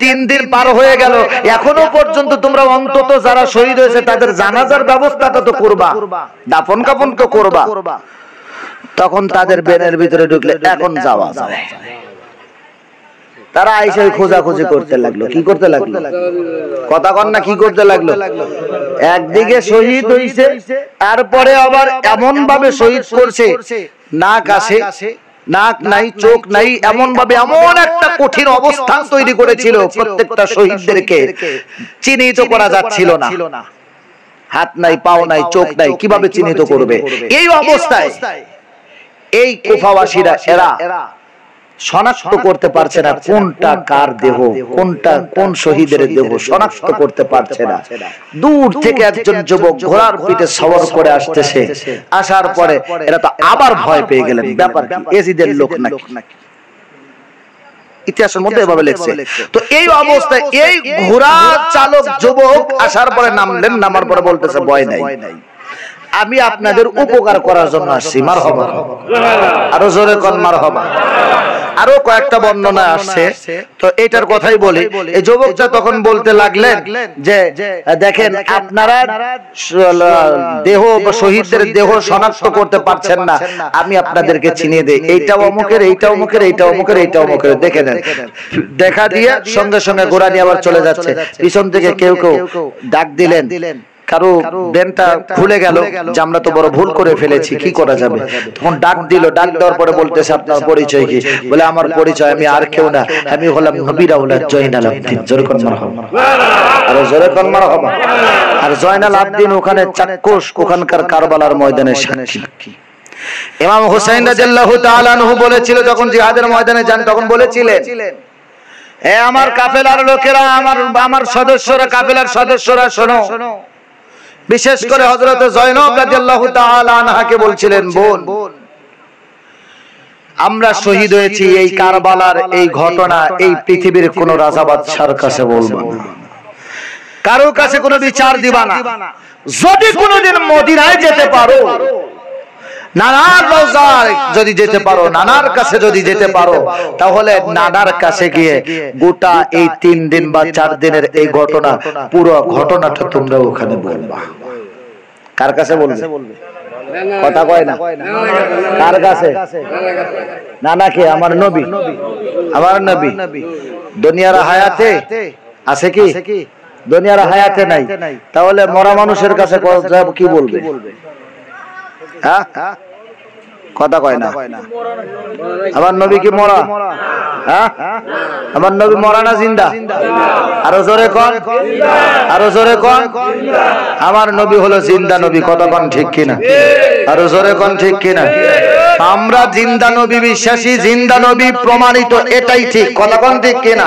3 দিন পার হয়ে গেল, এখনো পর্যন্ত তোমরা অন্তত যারা শহীদ হয়েছে তাদের জানাজার ব্যবস্থাটা তো করবা, দাফন কাফন তো করবা। তখন তাদের ব্রেনের ভিতরে ঢুকলে এখন যাওয়া যায়। তারা আইসে খোঁজাখুঁজি করতে লাগলো। কি করতে লাগলো? কথা কন না, কি করতে লাগলো? একদিকে শহীদ হইছে, তারপরে আবার এমন ভাবে শহীদ করছে, নাক আছে, নাক নাই, চোখ নাই, এমন ভাবে এমন একটা কঠিন অবস্থান তৈরি করেছিল, প্রত্যেকটা শহীদদেরকে চিহ্নিত করা যাচ্ছিল না। হাত নাই, পাও নাই, চোখ নাই, কিভাবে চিহ্নিত করবে? এই অবস্থায় এই কুফাবাসীরা এরা শনাক্ত করতে পারছে না কোনটা কার দেহ, কোনটা কোন শহীদের দেহ শনাক্ত করতে পারছে না। দূর থেকে একজন যুবক ঘোড়ার পিঠে সওয়ার করে আসতেছে, আসার পরে এরা তো আবার ভয় পেয়ে গেলেন, ব্যাপার কি এজিদের লোক নাকি? ইতিহাসের মধ্যে এভাবে লেখছে। তো এই অবস্থায় এই ঘোড়া চালক যুবক আসার পরে নামলেন, নামার পরে বলতেছে ভয় নাই, আমি আপনাদের উপকার করার জন্য আসছি। মারহাবা, আরো জোরে কোন মারহাবা। আরো কয়েকটা বর্ণনা আসছে, তো এটার কথাই বলি। এই যুবকটা তখন বলতে লাগলেন যে দেখেন, আপনারা দেহ শহীদদের দেহ শনাক্ত করতে পারছেন না, আমি আপনাদেরকে চিনিয়ে দেই, এইটা অমুকের, এইটা অমুকের, এইটা অমুকের, এইটা অমুকের, দেখে নেন। দেখা দিয়ে সঙ্গে সঙ্গে ঘোড়া নিয়ে আবার চলে যাচ্ছে। পিছন থেকে কেউ কেউ ডাক দিলেন, কারো ব্রেনটা খুলে গেল যে আমরা তো বড় ভুল করে ফেলেছি, কি করা যাবে? তখন ডাক দিল, ডাক দেওয়ার পরে বলতেছে আপনার পরিচয় কি? বলে আমার পরিচয় আমি আর কেউ না, আমি হলাম নবী রাউলাদ জয়নাল আবদিন। জোরে কোন মারহাবা, আর জোরে কোন মারহাবা। আর জয়নাল আবদিন ওখানে চাক্ষুষ, ওখানকার কারবালার ময়দানের সাক্ষী। ইমাম হুসাইন রাদিয়াল্লাহু তাআলা আনহু বলেছিল, যখন জিহাদের ময়দানে যান তখন বলেছিলেন, হে আমার কাফেলার লোকেরা, আমার সদস্যরা, কাফেলার সদস্যরা শোনো। বিশেষ করে হযরত জয়নব রাদিয়াল্লাহু তাআলা আনহাকে বলছিলেন, বোন, আমরা শহীদ হয়েছি এই কারবালার এই ঘটনা এই পৃথিবীর কোন রাজা বাদশার কাছে বলবো না, কারো কাছে কোনো বিচার দিবা না। যদি কোনোদিন মদিনায় যেতে পারো, নানার রওজায় যদি যেতে পারো, নানার কাছে যদি যেতে পারো, তাহলে নানার কাছে গিয়ে গোটা এই 3 দিন বা 4 দিনের এই ঘটনা, পুরো ঘটনাটা তোমরা ওখানে বলবা। কার কাছে বলবে? কথা কয় না, কার কাছে? নানাকে? আমার নবী, আমার নবী দুনিয়ার হায়াতে আছে কি? দুনিয়ার হায়াতে নাই, তাহলে মরা মানুষের কাছে কি বলবে? হ্যাঁ, কথা কয় না। আমার নবী কি মরা? হ্যাঁ, আমার নবী মরা না জিন্দা? আরো জোরে কোন, আরো জোরে কোন। আমার নবী হলো জিন্দা নবী, কথা কোন ঠিক কিনা? আরো জোরে কোন ঠিক কিনা? আমরা জিন্দা নবী বিশ্বাসী, জিন্দা নবী প্রমাণিত, এটাই ঠিক, কথা কোন ঠিক কিনা?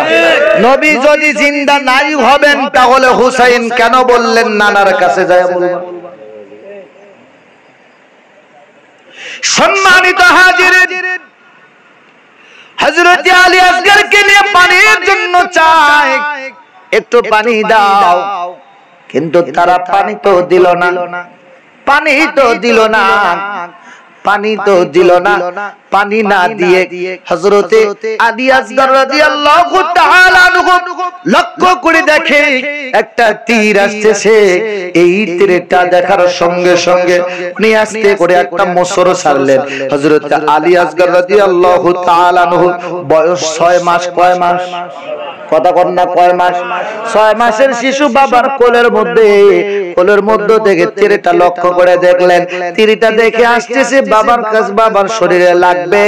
নবী যদি জিন্দা নাই হবেন, তাহলে হুসাইন কেন বললেন নানার কাছে যায় বলবেন? সম্মানিত হাজিরিন, হযরত আলী আসগরকে নিয়ে পানির জন্য চায়, একটু পানি দাও, কিন্তু তারা পানি তো দিল না, পানি তো দিল না, পানি তো দিল না। পানি না দিয়ে হযরত আলী আসগর রাদিয়াল্লাহু তাআলা আনহু লক্ষ্য করে দেখে একটা তীর আসছে। এই তীরটা দেখার সঙ্গে সঙ্গে উনি আস্তে করে একটা মোসর ছাড়লেন। হযরত আলী আসগর রাদিয়াল্লাহু তাআলা আনহু বয়স 6 মাস। কয় মাস? কথা কর না, কয় মাস? 6 মাসের শিশু বাবার কোলের মধ্যে থেকে তীরটা লক্ষ্য করে দেখলেন। তীরটা দেখে আসতেছে বাবার কাছে, বাবার শরীরে লাগবে,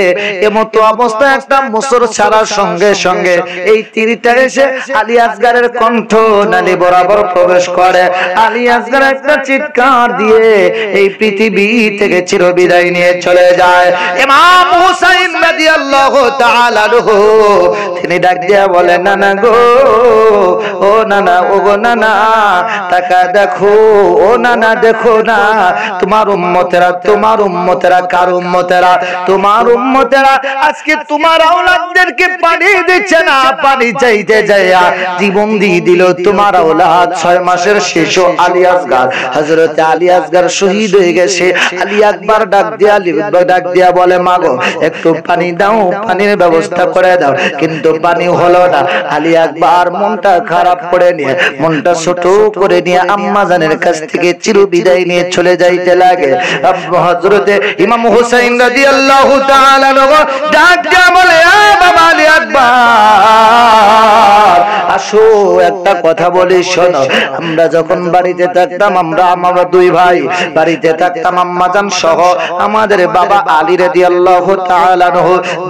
এমতো অবস্থায় একটা মোসর ছাড়ার সঙ্গে সঙ্গে এই তীরটা এসে আলী আসগরের কণ্ঠ নালী বরাবর প্রবেশ করে। আলী আসগর একটা চিৎকার দিয়ে এই পৃথিবী থেকে চিরবিদায় নিয়ে চলে যায়। ইমাম হুসাইন রাদিয়াল্লাহু তাআলা আনহু তিনি ডাক দিয়ে বলেন, নানা গো, ও নানা, ও গো নানা, তাকা দেখো, ও নানা দেখো না, তোমার উম্মতেরা উম্মতেরা, কার উম্মতেরা? তোমার উম্মতেরা। আজকে তোমার আওলাদদেরকে পানি দিচ্ছে না, পানি চাইতে যাইয়া জীবন দিয়ে দিল তোমার আওলাদ। 6 মাসের শিশু আলী আসগার, হযরত আলী আসগার শহীদ হয়ে গেছে। আলী আকবার ডাক দিয়া বলে, মাগো একটু পানি দাও, পানির ব্যবস্থা করে দাও। কিন্তু পানি হলো না। আলী আকবার মনটা খারাপ করে নিয়ে, মনটা ছোট করে নিয়ে আম্মা জানের কাছ থেকে চির বিদায় নিয়ে চলে যাইতে লাগে। হযরতে ইমাম হুসাইন রাদিয়াল্লাহু তাআলা ডাক দিয়া বলে, বাবা আলী আকবার, আসো একটা কথা বলি শোনো। আমরা যখন বাড়িতে থাকতাম, আমরা 2 ভাই বাড়িতে থাকতাম, আম্মাজান সহ আমাদের বাবা আলী রাদিয়াল্লাহু তাআলা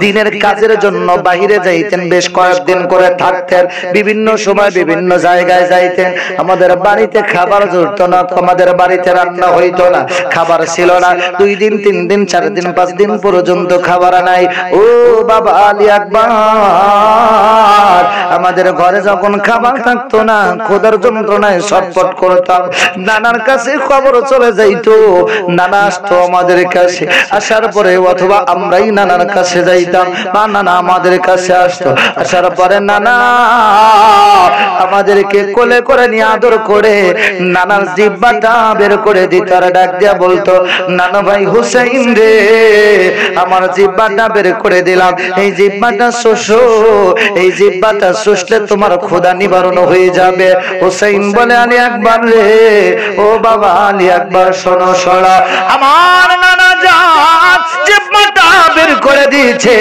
দিনের কাজের জন্য বাইরে যাইতেন, বেশ কয়েকদিন করে থাকতেন, বিভিন্ন সময় বিভিন্ন জায়গায় যাইতেন। আমাদের বাড়িতে খাবার জুটতো না, আমাদের বাড়িতে রান্না হইতো না, খাবার ছিল না। 2 দিন 3 দিন 4 দিন 5 দিন পর্যন্ত খাবার নাই। ও বাবা আলী আকবার, আমাদের ঘরে যখন খাবার থাকতো না, খোদার যন্ত্রণায় ছটফট করতাম। নানার কাছে খবর চলে যাইতো, নানা আসতো আমাদের কাছে। আসার পরে অথবা আমরাই নানার কাছে যাইতাম, বা নানা আমাদের কাছে আসতো। আসার পরে নানা আমাদেরকে কোলে করে নিয়ে আদর করে নানার জিহ্বাটা বের করে দিত, আর ডাক দিয়া বলতো, নানা ভাই হুসাইন রে, আমার জিহ্বাটা বের করে দিলাম, এই জিহ্বাটা শোষো, এই জিহ্বাটা শুষলে তোমার ক্ষুধা নিবারণ হয়ে যাবে। হুসাইন বলে, আলী আকবার রে, ও বাবা আলী আকবার, শোনো শোনো, আমার নানা জান জিহ্বাটা বের করে দিয়েছে।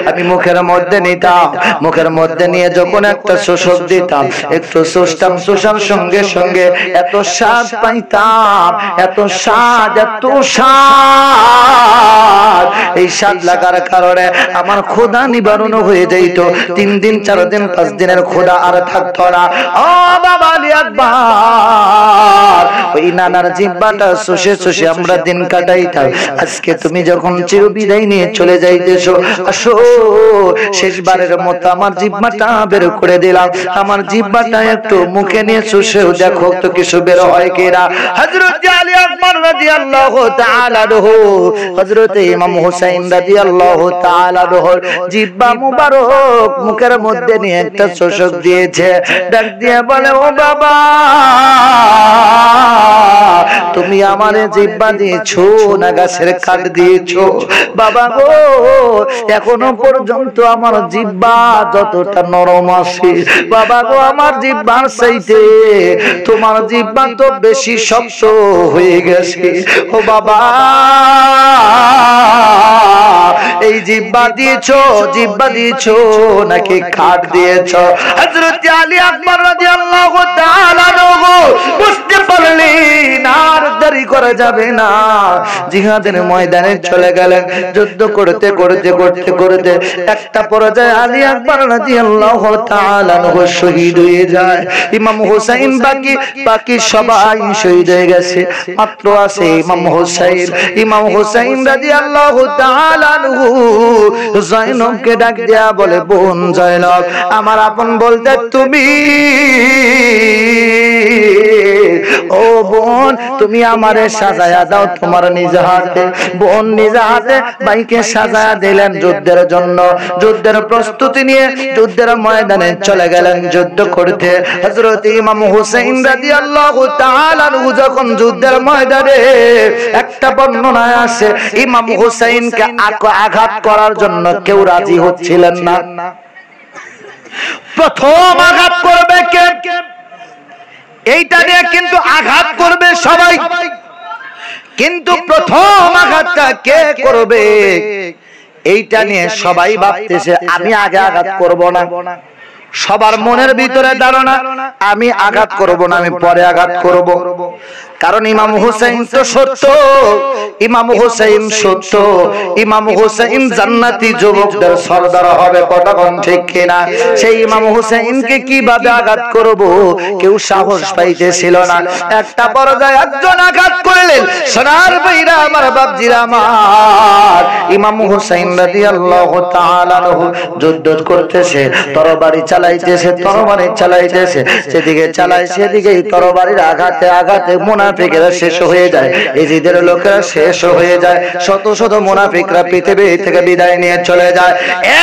আমি মুখের মধ্যে নিতাম, মুখের মধ্যে নিয়ে যখন একটা শোষক দিতাম, একটু শুষতাম, শোষার সঙ্গে সঙ্গে এত স্বাদ পাইতাম, এত স্বাদ, এত স্বাদ। এই স্বাদ লাগার কারণে আমার ক্ষুধা নিবারণ হয়ে যাইত। 3 দিন 4 দিন 5 দিনের ক্ষুধা আর থাকতো না। ও বাবা আলী আকবার, ওই নানার জিহ্বাটা শুষে শুষে আমরা দিন কাটাইতাম। আজকে তুমি যখন চির বিদায় নিয়ে চলে যাইতেছো, আসো শেষবারের মতো আমার জিহ্বাটা বের করে দিলাম, আমার জিহ্বাটা একটু মুখে নিয়ে শুষেও দেখো তো কিছু বের হয় কিনা। হযরত আলী আকবার রাদিয়াল্লাহু তাআলা আনহু, হযরত ইমাম হুসাইন রাদিয়াল্লাহু তাআলা আনহু জিহ্বা মুবারক মুখের মধ্যে নিয়ে একটা শোষক দিয়েছে। ডাক দিয়ে বলে, ও বাবা, তুমি আমারে জিহ্বা দিয়েছো না গাছের কাঠ দিয়েছো? বাবা গো, এখনো পর্যন্ত আমার জিহ্বা যতটা নরম আছে, বাবা গো, আমার জিহ্বার চাইতে তোমার জিহ্বা তো বেশি শক্ত হয়ে গেছে। ও বাবা, এই জিহ্বা দিয়েছো, জিহ্বা দিয়েছো নাকি কাঠ দিয়েছো? হযরত আলী আকবার রাদিয়াল্লাহু তাআলা বুঝতে পারলেন আর দেরি করা যাবে না, জিহাদের ময়দানে চলে গেলেন। যুদ্ধ করতে করতে করতে করতে একটা পর্যায়ে আলী আকবার রাদিয়াল্লাহু তাআলা শহীদ হয়ে যায়। ইমাম হুসাইন বাকি সবাই শহীদ হয়ে গেছে, মাত্র আছে ইমাম হুসাইন। ইমাম হুসাইন রাদিয়াল্লাহু তাআলা জয়নবকে ডাক দেয়া বলে, বোন জয়নব, আমার আপন বলতে তুমি। ও বোন, তুমি আমারে সাজায়া দাও তোমার নিজ হাতে। বোন নিজ হাতে ভাইকে সাজায়া দিলেন যুদ্ধের জন্য। যুদ্ধের প্রস্তুতি নিয়ে যুদ্ধের ময়দানে চলে গেলেন যুদ্ধ করতে। হযরত ইমাম হুসাইন রাদিয়াল্লাহু তাআলা যখন যুদ্ধের ময়দানে, একটা বর্ণনায় আছে ইমাম হুসাইনকে আঘাত করার জন্য কেউ রাজি হচ্ছিলেন না। প্রথম আঘাত করবে কে? এইটা নিয়ে কিন্তু আঘাত করবে সবাই, কিন্তু প্রথম আঘাতটা কে করবে এইটা নিয়ে সবাই ভাবতেছে আমি আগে আঘাত করব না। সবার মনের ভিতরে ধারণা আমি আঘাত করব না, আমি পরে আঘাত করব। কারণ ইমাম হুসাইন তো সত্য, ইমাম হুসাইন সত্য, ইমাম হুসাইন জান্নাতি যুবকদের সরদার হবে, কথা কোন ঠিক কিনা? সেই ইমাম হুসাইনকে কিভাবে আঘাত করব কেউ সাহস পাইতেছিল না। একটা পর্যায়ে একজন আঘাত করলেন। সোনার ভাইরা আমার, বাপজিরা আমার, ইমাম হুসাইন রাদিয়াল্লাহু তাআলা আনহু যুদ্ধ করতেছে, তরবারি চালাইতেছে, সেদিকে চালায় সেদিকেই তরবারির আঘাতে আঘাতে মুনাফিকরা শেষ হয়ে যায়, ইজিদের লোকেরা শেষ হয়ে যায়, শত শত মুনাফিকরা পৃথিবী থেকে বিদায় নিয়ে চলে যায়।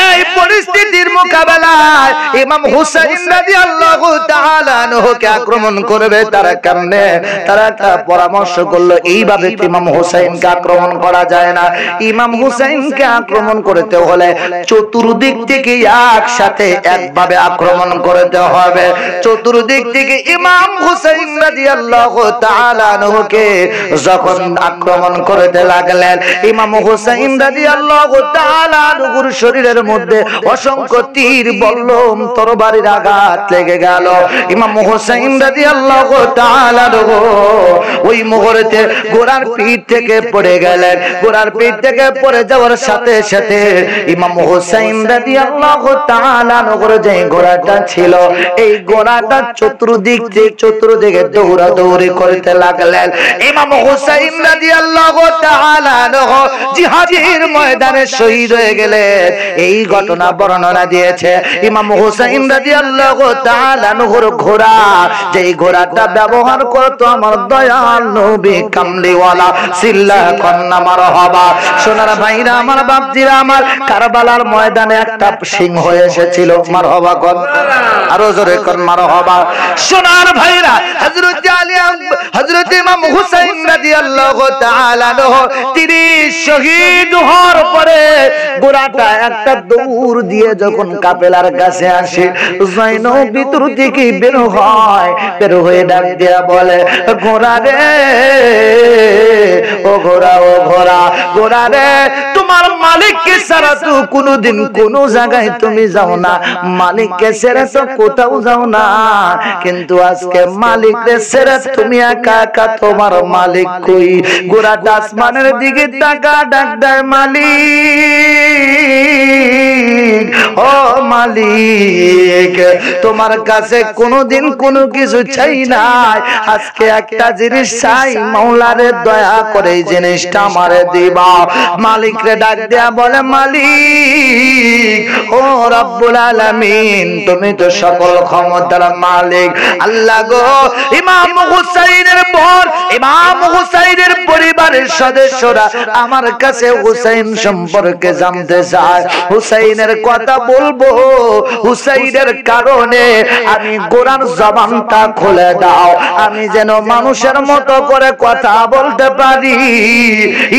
এই পরিস্থিতির মোকাবেলায় ইমাম হুসাইন রাদিয়াল্লাহু তাআলা আনহুকে আক্রমণ করবে তারা কেমনে? তারা একটা পরামর্শ করলো, এইভাবে ইমাম হুসাইনকে আক্রমণ করা যায় না। ইমাম হুসাইনকে আক্রমণ করতে হলে চতুর্দিক থেকে একসাথে একভাবে আক্রমণ করতে হবে। চতুর্দিক থেকে ইমাম হুসাইন রাদিয়াল্লাহু তাআলা আনহুকে যখন আক্রমণ করতে লাগলেন, ইমাম হুসাইন রাদিয়াল্লাহু তাআলা আনহুর শরীরের মধ্যে অসংখ্য তীর বল্লম তরবারির আঘাত লেগে গেল। ইমাম হুসাইন রাদিয়াল্লাহু তাআলা আনহু ওই মুহূর্তে ঘোড়ার পিঠ থেকে পড়ে গেলেন। ঘোড়ার পিঠ থেকে পড়ে যাওয়ার সাথে সাথে ইমাম হুসাইন রাদিয়াল্লাহু তাআলা আনহুর যে ঘোড়াটা ছিল, এই ঘোড়াটা চতুর্দিকে দৌড়াদৌড়ি করতে লাগলেন। ইমাম হুসাইন রাদিয়াল্লাহু তাআলা আনহু জিহাদের ময়দানে শহীদ হয়ে গেলেন। এই ঘটনা বর্ণনা দিয়েছে ইমাম হুসাইন রাদিয়াল্লাহু তাআলা আনহুর ঘোড়া, যেই ঘোড়াটা ব্যবহার করতো আমার দয়াল নবী কামলিওয়ালা সিল্লা কন্না মারহাবা। সোনার ভাইরা আমার, বাপজিরা আমার, কারবালার ময়দানে একটা সিংহ এসেছিল, মারহাবা কোন, আরো জোরে কোন মারহাবা। সোনার ভাইরা, হযরত ইমাম হুসাইন রাদিয়াল্লাহু তাআলা আনহু তিনি শহীদ হওয়ার পরে ঘোড়াটা একটা দৌড় দিয়ে যখন কাফেলার কাছে আসে, জয়নব ভিতর থেকে বের হয়, বের হয়ে ডাক দিয়া বলে, ঘোড়া রে, ও ঘোড়া, ও ঘোড়া, ঘোড়া রে, তোমার মালিককে ছাড়া তো কোনোদিন কোনো জায়গায় তুমি যাও না, মালিককে ছেড়ে তো কোথাও যাও না, কিন্তু আজকে মালিককে ছেড়ে তুমি একা একা, তোমার মালিক কই? ঘোড়াটা আসমানের দিকে তাকা ডাক দেয়, মালিক, ও মালিক, তোমার কাছে কোনোদিন কোনো কিছু চাই নাই, আজকে একটা জিনিস চাই, মাওলারে দয়া করে এই জিনিসটা আমারে দিবা। মালিক রে ডাক দেয়া বলে, মালিক, ও রব্বুল আলামিন, তুমি তো সকল ক্ষমতার মালিক, আল্লাহ গো, ইমাম হুসাইনের পর ইমাম হুসাইনের পরিবারের সদস্যরা আমার কাছে হুসাইন সম্পর্কে জানতে চায়, হুসাইনের কথা বলবো, হুসাইনের কারণে আমি ঘোড়ার জবানটা খুলে দাও, আমি যেন মানুষের মতো করে কথা বলতে পারি।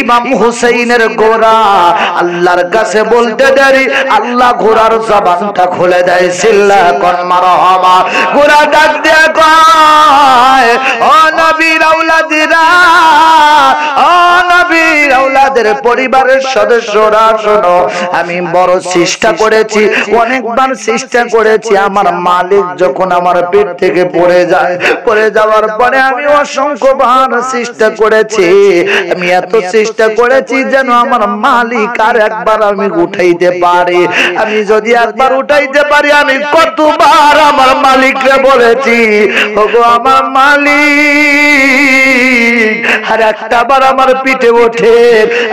ইমাম হুসাইনের ঘোড়া আল্লাহর কাছে বলতে দেরি, আল্লাহ ঘোড়ার জবানটা খুলে দেয়, সিল্লা কোন মারহাবা। ঘোড়া ডাক দিয়ে কয়, ও নবীর আওলাদিরা, ও নবীর আওলাদের পরিবারের সদস্যরা, শোনো, আমি বড় চেষ্টা করেছি, অনেকবার চেষ্টা করেছি, আমার মালিক যখন আমার পেট থেকে পড়ে যায়, পড়ে যাওয়ার পরে আমি অসংখ্যবার চেষ্টা করেছি, আমি এত চেষ্টা করেছি যেন আমার মালিক আর একবার আমি উঠাইতে পারি, আমি যদি একবার উঠাইতে পারি, আমি কতবার আমার মালিককে বলেছি, ওগো আমার মালিক, আর একটা বার আমার পিঠে ওঠে,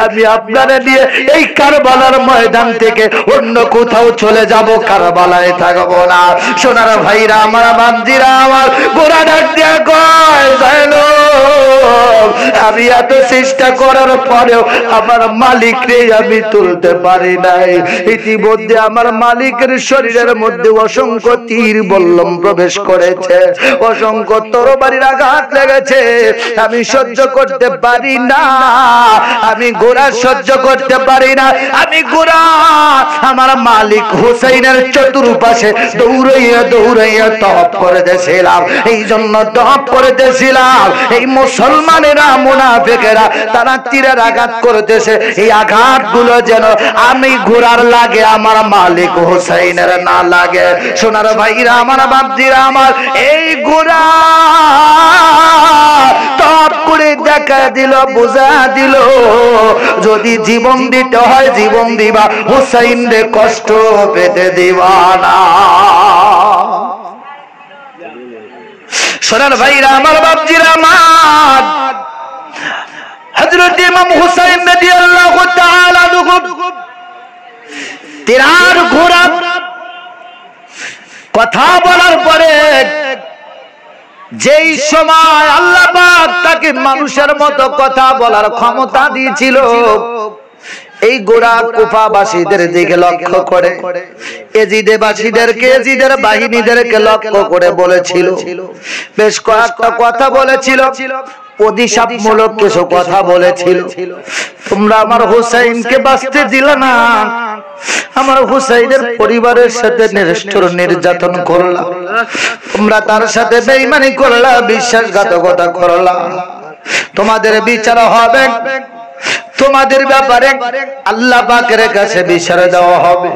আমি আপনারে দিয়ে এই কারবালার ময়দান থেকে অন্য কোথাও চলে যাব, কারবালায় থাকবো না। সোনার ভাইরা আমার, বান্দিরা আমার, গোড়া ডাক দিয়া কয়, জানো আমি এত চেষ্টা করার পরেও আমার মালিক রে আমি তুলতে পারি নাই। ইতিমধ্যে আমার মালিকের শরীরের মধ্যে অসংখ্য তীর বল্লম প্রবেশ করেছে, অসংখ্য তরবারির আঘাত লেগেছে, আমি সহ্য করতে পারি না, আমি ঘোড়া সহ্য করতে পারি না, আমি ঘোড়া আমার মালিক হুসাইনের চতুর্পাশে দৌড়াইয়া দৌড়াইয়া তপ করে দিয়েছিলাম, এই জন্য তপ করে দিয়েছিলাম, এই মুসলমানেরা মুনাফিকেরা তারা তীরের আঘাত করতেছে, এই আঘাত গুলো যেন আমি ঘোড়ার লাগে, আমার মালিক হুসাইনের না লাগে। সোনার ভাইরা আমার, বাপজিরা আমার, এই ঘোড়া তপ করে দেখা দিল, বুঝা দিল, যদি জীবন দিতে হয় জীবন দিবা, হুসাইন রে কষ্ট পেতে দিবা না। সোনার ভাইরা আমার, বাপজিরা আমার, হযরত ইমাম হুসাইন রাদিয়াল্লাহু তাআলা আনহু তেরার ঘোড়া কথা বলার পরে যেই সময় আল্লাহ পাক তাকে মানুষের মতো কথা বলার ক্ষমতা দিয়েছিল, এই গোরা কুফাবাসীদের দিকে লক্ষ্য করে এজিদেবাসীদেরকে, এজিদের বাহিনীদেরকে লক্ষ্য করে বলেছিল, বেশ কয়েকটা কথা বলেছিল, অভিশাপমূলক কিছু কথা বলেছিল। তোমরা আমার হুসাইনকে বাঁচতে দিলে না, আমার হুসাইনের পরিবারের সাথে নিষ্ঠুর নির্যাতন করলা, তোমরা তার সাথে বেঈমানি করলা, বিশ্বাসঘাতকতা করলা, তোমাদের বিচার হবে, তোমাদের ব্যাপারে আল্লাহ পাকের কাছে বিচার দেওয়া হবে।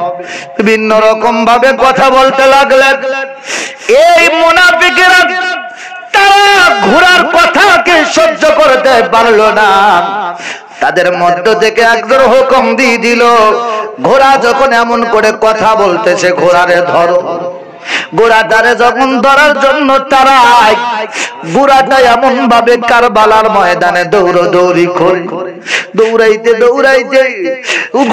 বিভিন্ন রকম ভাবে কথা বলতে লাগলেন। এই মুনাফিকেরা তারা ঘোড়ার কথাকে সহ্য করতে পারলো না, তাদের মধ্য থেকে একজন হুকুম দিয়ে দিল, ঘোড়া যখন এমন করে কথা বলতেছে ঘোড়ারে ধরো। ঘোড়াটারে যখন ধরার জন্য তারা ঘোড়াটা এমন ভাবে কারবালার ময়দানে দৌড়াদৌড়ি করে, দৌড়াইতে দৌড়াইতে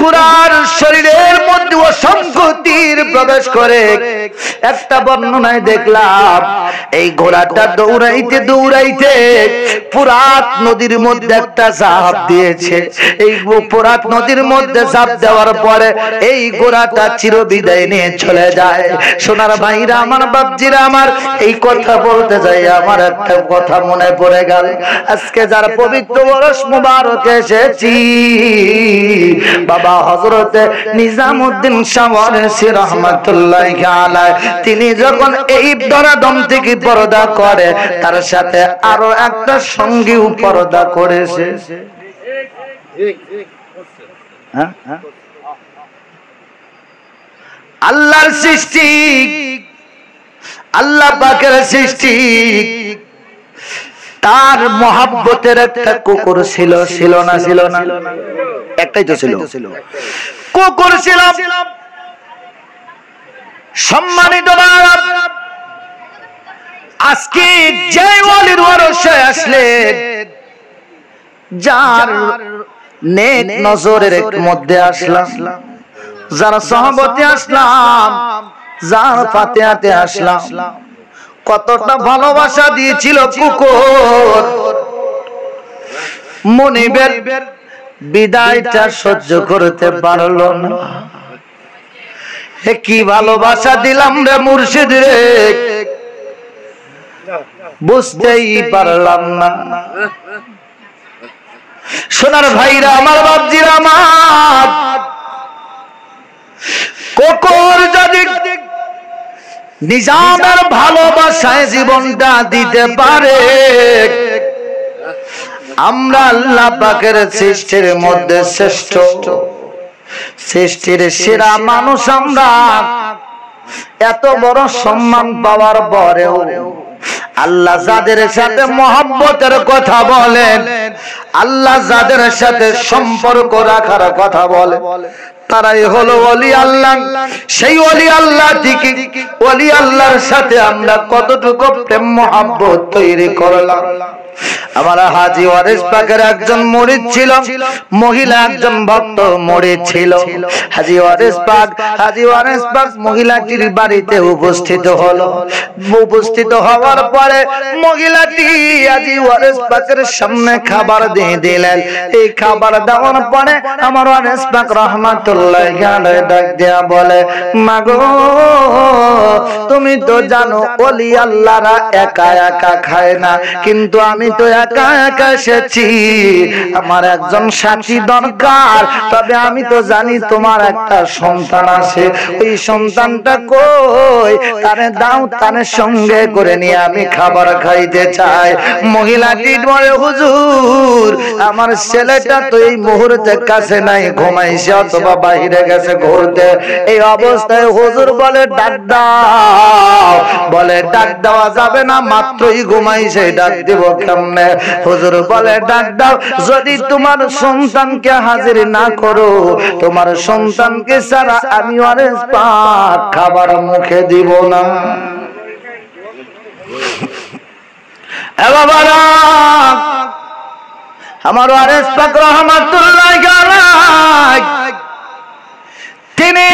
ঘোড়ার শরীরের মধ্যে অসংখ্য তীর প্রবেশ করে। একটা বর্ণনায় দেখলাম এই ঘোড়াটা দৌড়াইতে দৌড়াইতে ফোরাত নদীর মধ্যে একটা ঝাঁপ দিয়েছে। এই ফোরাত নদীর মধ্যে ঝাঁপ দেওয়ার পরে এই ঘোড়াটা চিরবিদায় নিয়ে চলে যায়। সোনার ভাইরা আমার, বাপজিরা আমার, এই কথা বলতে যাই আমার একটা কথা মনে পড়ে গেল। আজকে যার পবিত্র বরস মুবারক এসেছি, বাবা হযরতে নিজামউদ্দিন শাহ ওয়ারিসি রাহমাতুল্লাহি আলাইহি, তিনি যখন এই দরাদম থেকে পর্দা করে, তার সাথে আরো একটা সঙ্গীও পর্দা করেছে। আল্লাহর সৃষ্টি, আল্লাহ পাকের সৃষ্টি, তার মহব্বতের একটা কুকুর ছিল, ছিল না? ছিল না? একটাই তো ছিল, কুকুর ছিল। সম্মানিত বাবা, আজকে যে ওলির ওরসে আসলে, যার নেক নজরের মধ্যে আসলাম, যার সহবতে আসলাম, যার ফাতিহাতে আসলাম, কতটা ভালোবাসা দিয়েছিল কুকুর। মুনিবের বিদায়টা সহ্য করতে পারলো না। কি ভালোবাসা দিলাম রে মুর্শিদ রে, বুঝতেই পারলাম না। সোনার ভাইরা আমার, বাপজিরা আমার, কুকুর যদি নিজামের ভালোবাসায় জীবনটা দিতে পারে, আমরা আল্লাহ পাকের সৃষ্টির মধ্যে শ্রেষ্ঠ, সৃষ্টির সেরা মানুষ আমরা, এত বড় সম্মান পাওয়ার পরেও আল্লাহ যাদের সাথে মহব্বতের কথা বলেন, আল্লাহ যাদের সাথে সম্পর্ক রাখার কথা বলে, তারাই হলো ওলি আল্লাহ। সেই ওলি আল্লাহ থেকে ওলি আল্লাহর সাথে আমরা কতটুকু প্রেম মহব্বত তৈরি করলাম। আমার হাজী ওয়ারিস পাকের একজন মুরিদ ছিল, মহিলা একজন ভক্ত মুরিদ ছিল। হাজী ওয়ারিস পাক মহিলাটির বাড়িতে উপস্থিত হলো। উপস্থিত হওয়ার পরে মহিলাটি হাজী ওয়ারিস পাকের সামনে খাবার দিয়ে দিলেন। এই খাবার দেওয়ার পরে আমার ওয়ারিস পাক রাহমাতুল্লাহি আলাইহি ডাক দিয়া বলে, মাগো তুমি তো জানো ওলি আল্লাহরা একা একা খায় না, কিন্তু আমি তো একা একা এসেছি, আমার একজন সাথী দরকার। তবে আমি তো জানি তোমার একটা সন্তান আছে, ওই সন্তানটা কই, তারে দাও, তারে সঙ্গে করে নিয়ে আমি খাবার খাইতে চাই। মহিলাটি বলে, হুজুর আমার ছেলেটা তো এই মুহূর্তে কাছে নাই, ঘুমাইছে অথবা বাইরে গেছে ঘুরতে। এই অবস্থায় হুজুর বলে ডাক দাও। বলে ডাক দেওয়া যাবে না, মাত্রই ঘুমাইছে, ডাক দিব কেমনে? হুজুর বলে ডাক দাও। যদি তোমার সন্তানকে হাজির না করো, তোমার সন্তানকে ছাড়া আমি ওয়ারিস পাক খাবার মুখে দিব না। এ বাবারা, আমার ওয়ারিস পাক রাহমাতুল্লাহি আলাইহি তিনি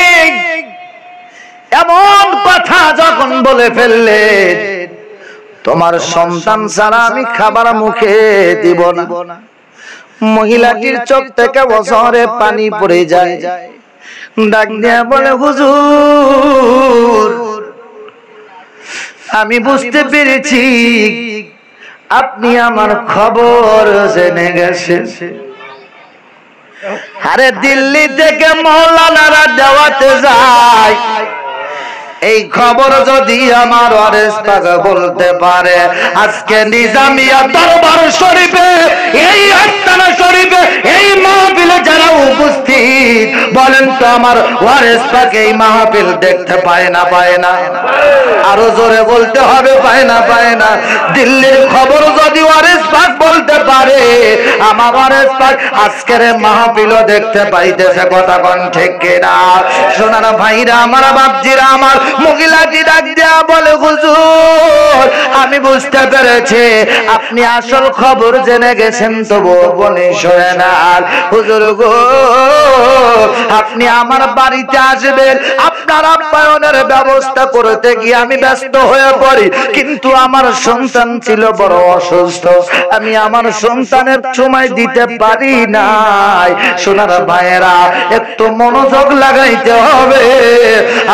বলে ফেললেন, তোমার সন্তান ছাড়া আমি খাবার মুখে দিব না। মহিলাটির চোখ থেকে অঝরে পানি পড়ে যায়, ডাক দিয়া বলে, হুজুর আমি বুঝতে পেরেছি আপনি আমার খবর জেনে গেছেন। আরে দিল্লি থেকে মৌলানারা দাওয়াতে যায়, এই খবর যদি আমার ওয়ারিস পাক বলতে পারে, আজকে নিজামিয়া দরবার শরীফে, এই আস্তানা শরীফে, এই মাহফিলে যারা উপস্থিত, বলেন তো আমার ওয়ারিস পাক এই মাহফিল দেখতে পায় না পায় না? আরো জোরে বলতে হবে, পায় না পায় না? দিল্লির খবর যদি ওয়ারিস পাক বলতে পারে, আমার ওয়ারিস পাক আজকের মাহফিলও দেখতে পাইতেছে। কথা কোন ঠিক কিনা? সোনার ভাইরা আমার, বাপজিরা আমার, মহিলাটি ডাক দেয়া বলে, হুজুর আমি বুঝতে পেরেছি আপনি আসল খবর জেনে গেছেন, তবু বলে শোনেন। আর হুজুর গো, আপনি আমার বাড়িতে আসবেন, আপনার আপ্যায়নের ব্যবস্থা করতে গিয়ে আমি ব্যস্ত হয়ে পড়ি, কিন্তু আমার সন্তান ছিল বড় অসুস্থ, আমি আমার সন্তানের সময় দিতে পারি নাই। সোনার ভাইয়েরা একটু মনোযোগ লাগাইতে হবে।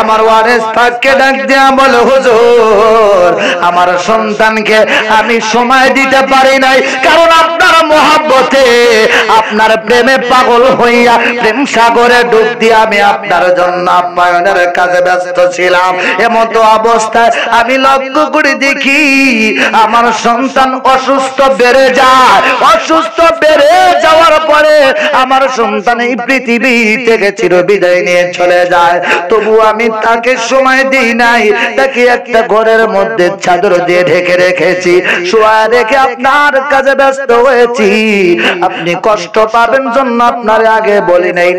আমার ওয়ারিস পাককে ডাক দিয়া বলে, হুজুর আমার সন্তানকে আমি সময় দিতে পারি নাই, কারণ আপনার মহব্বতে, আপনার প্রেমে পাগল হইয়া প্রেম সাগরে ডুব দিয়ে আমি আপনার জন্য আপ্যায়নের কাজে ব্যস্ত ছিলাম। এমতো অবস্থায় আমি লক্ষ্য করে দেখি আমার সন্তান অসুস্থ বেড়ে যায়। অসুস্থ বেড়ে যাওয়ার পরে আমার সন্তান এই পৃথিবী থেকে চিরবিদায় নিয়ে চলে যায়, তবু আমি তাকে সময় দিই নাই। তাকে একটা ঘরের মধ্যে চাদর দিয়ে ঢেকে রেখেছি, শোয়া রেখে আপনার কাজে ব্যস্ত হয়েছি। আপনি কষ্ট পাবেন জন্য আপনার আগে বলি নাই।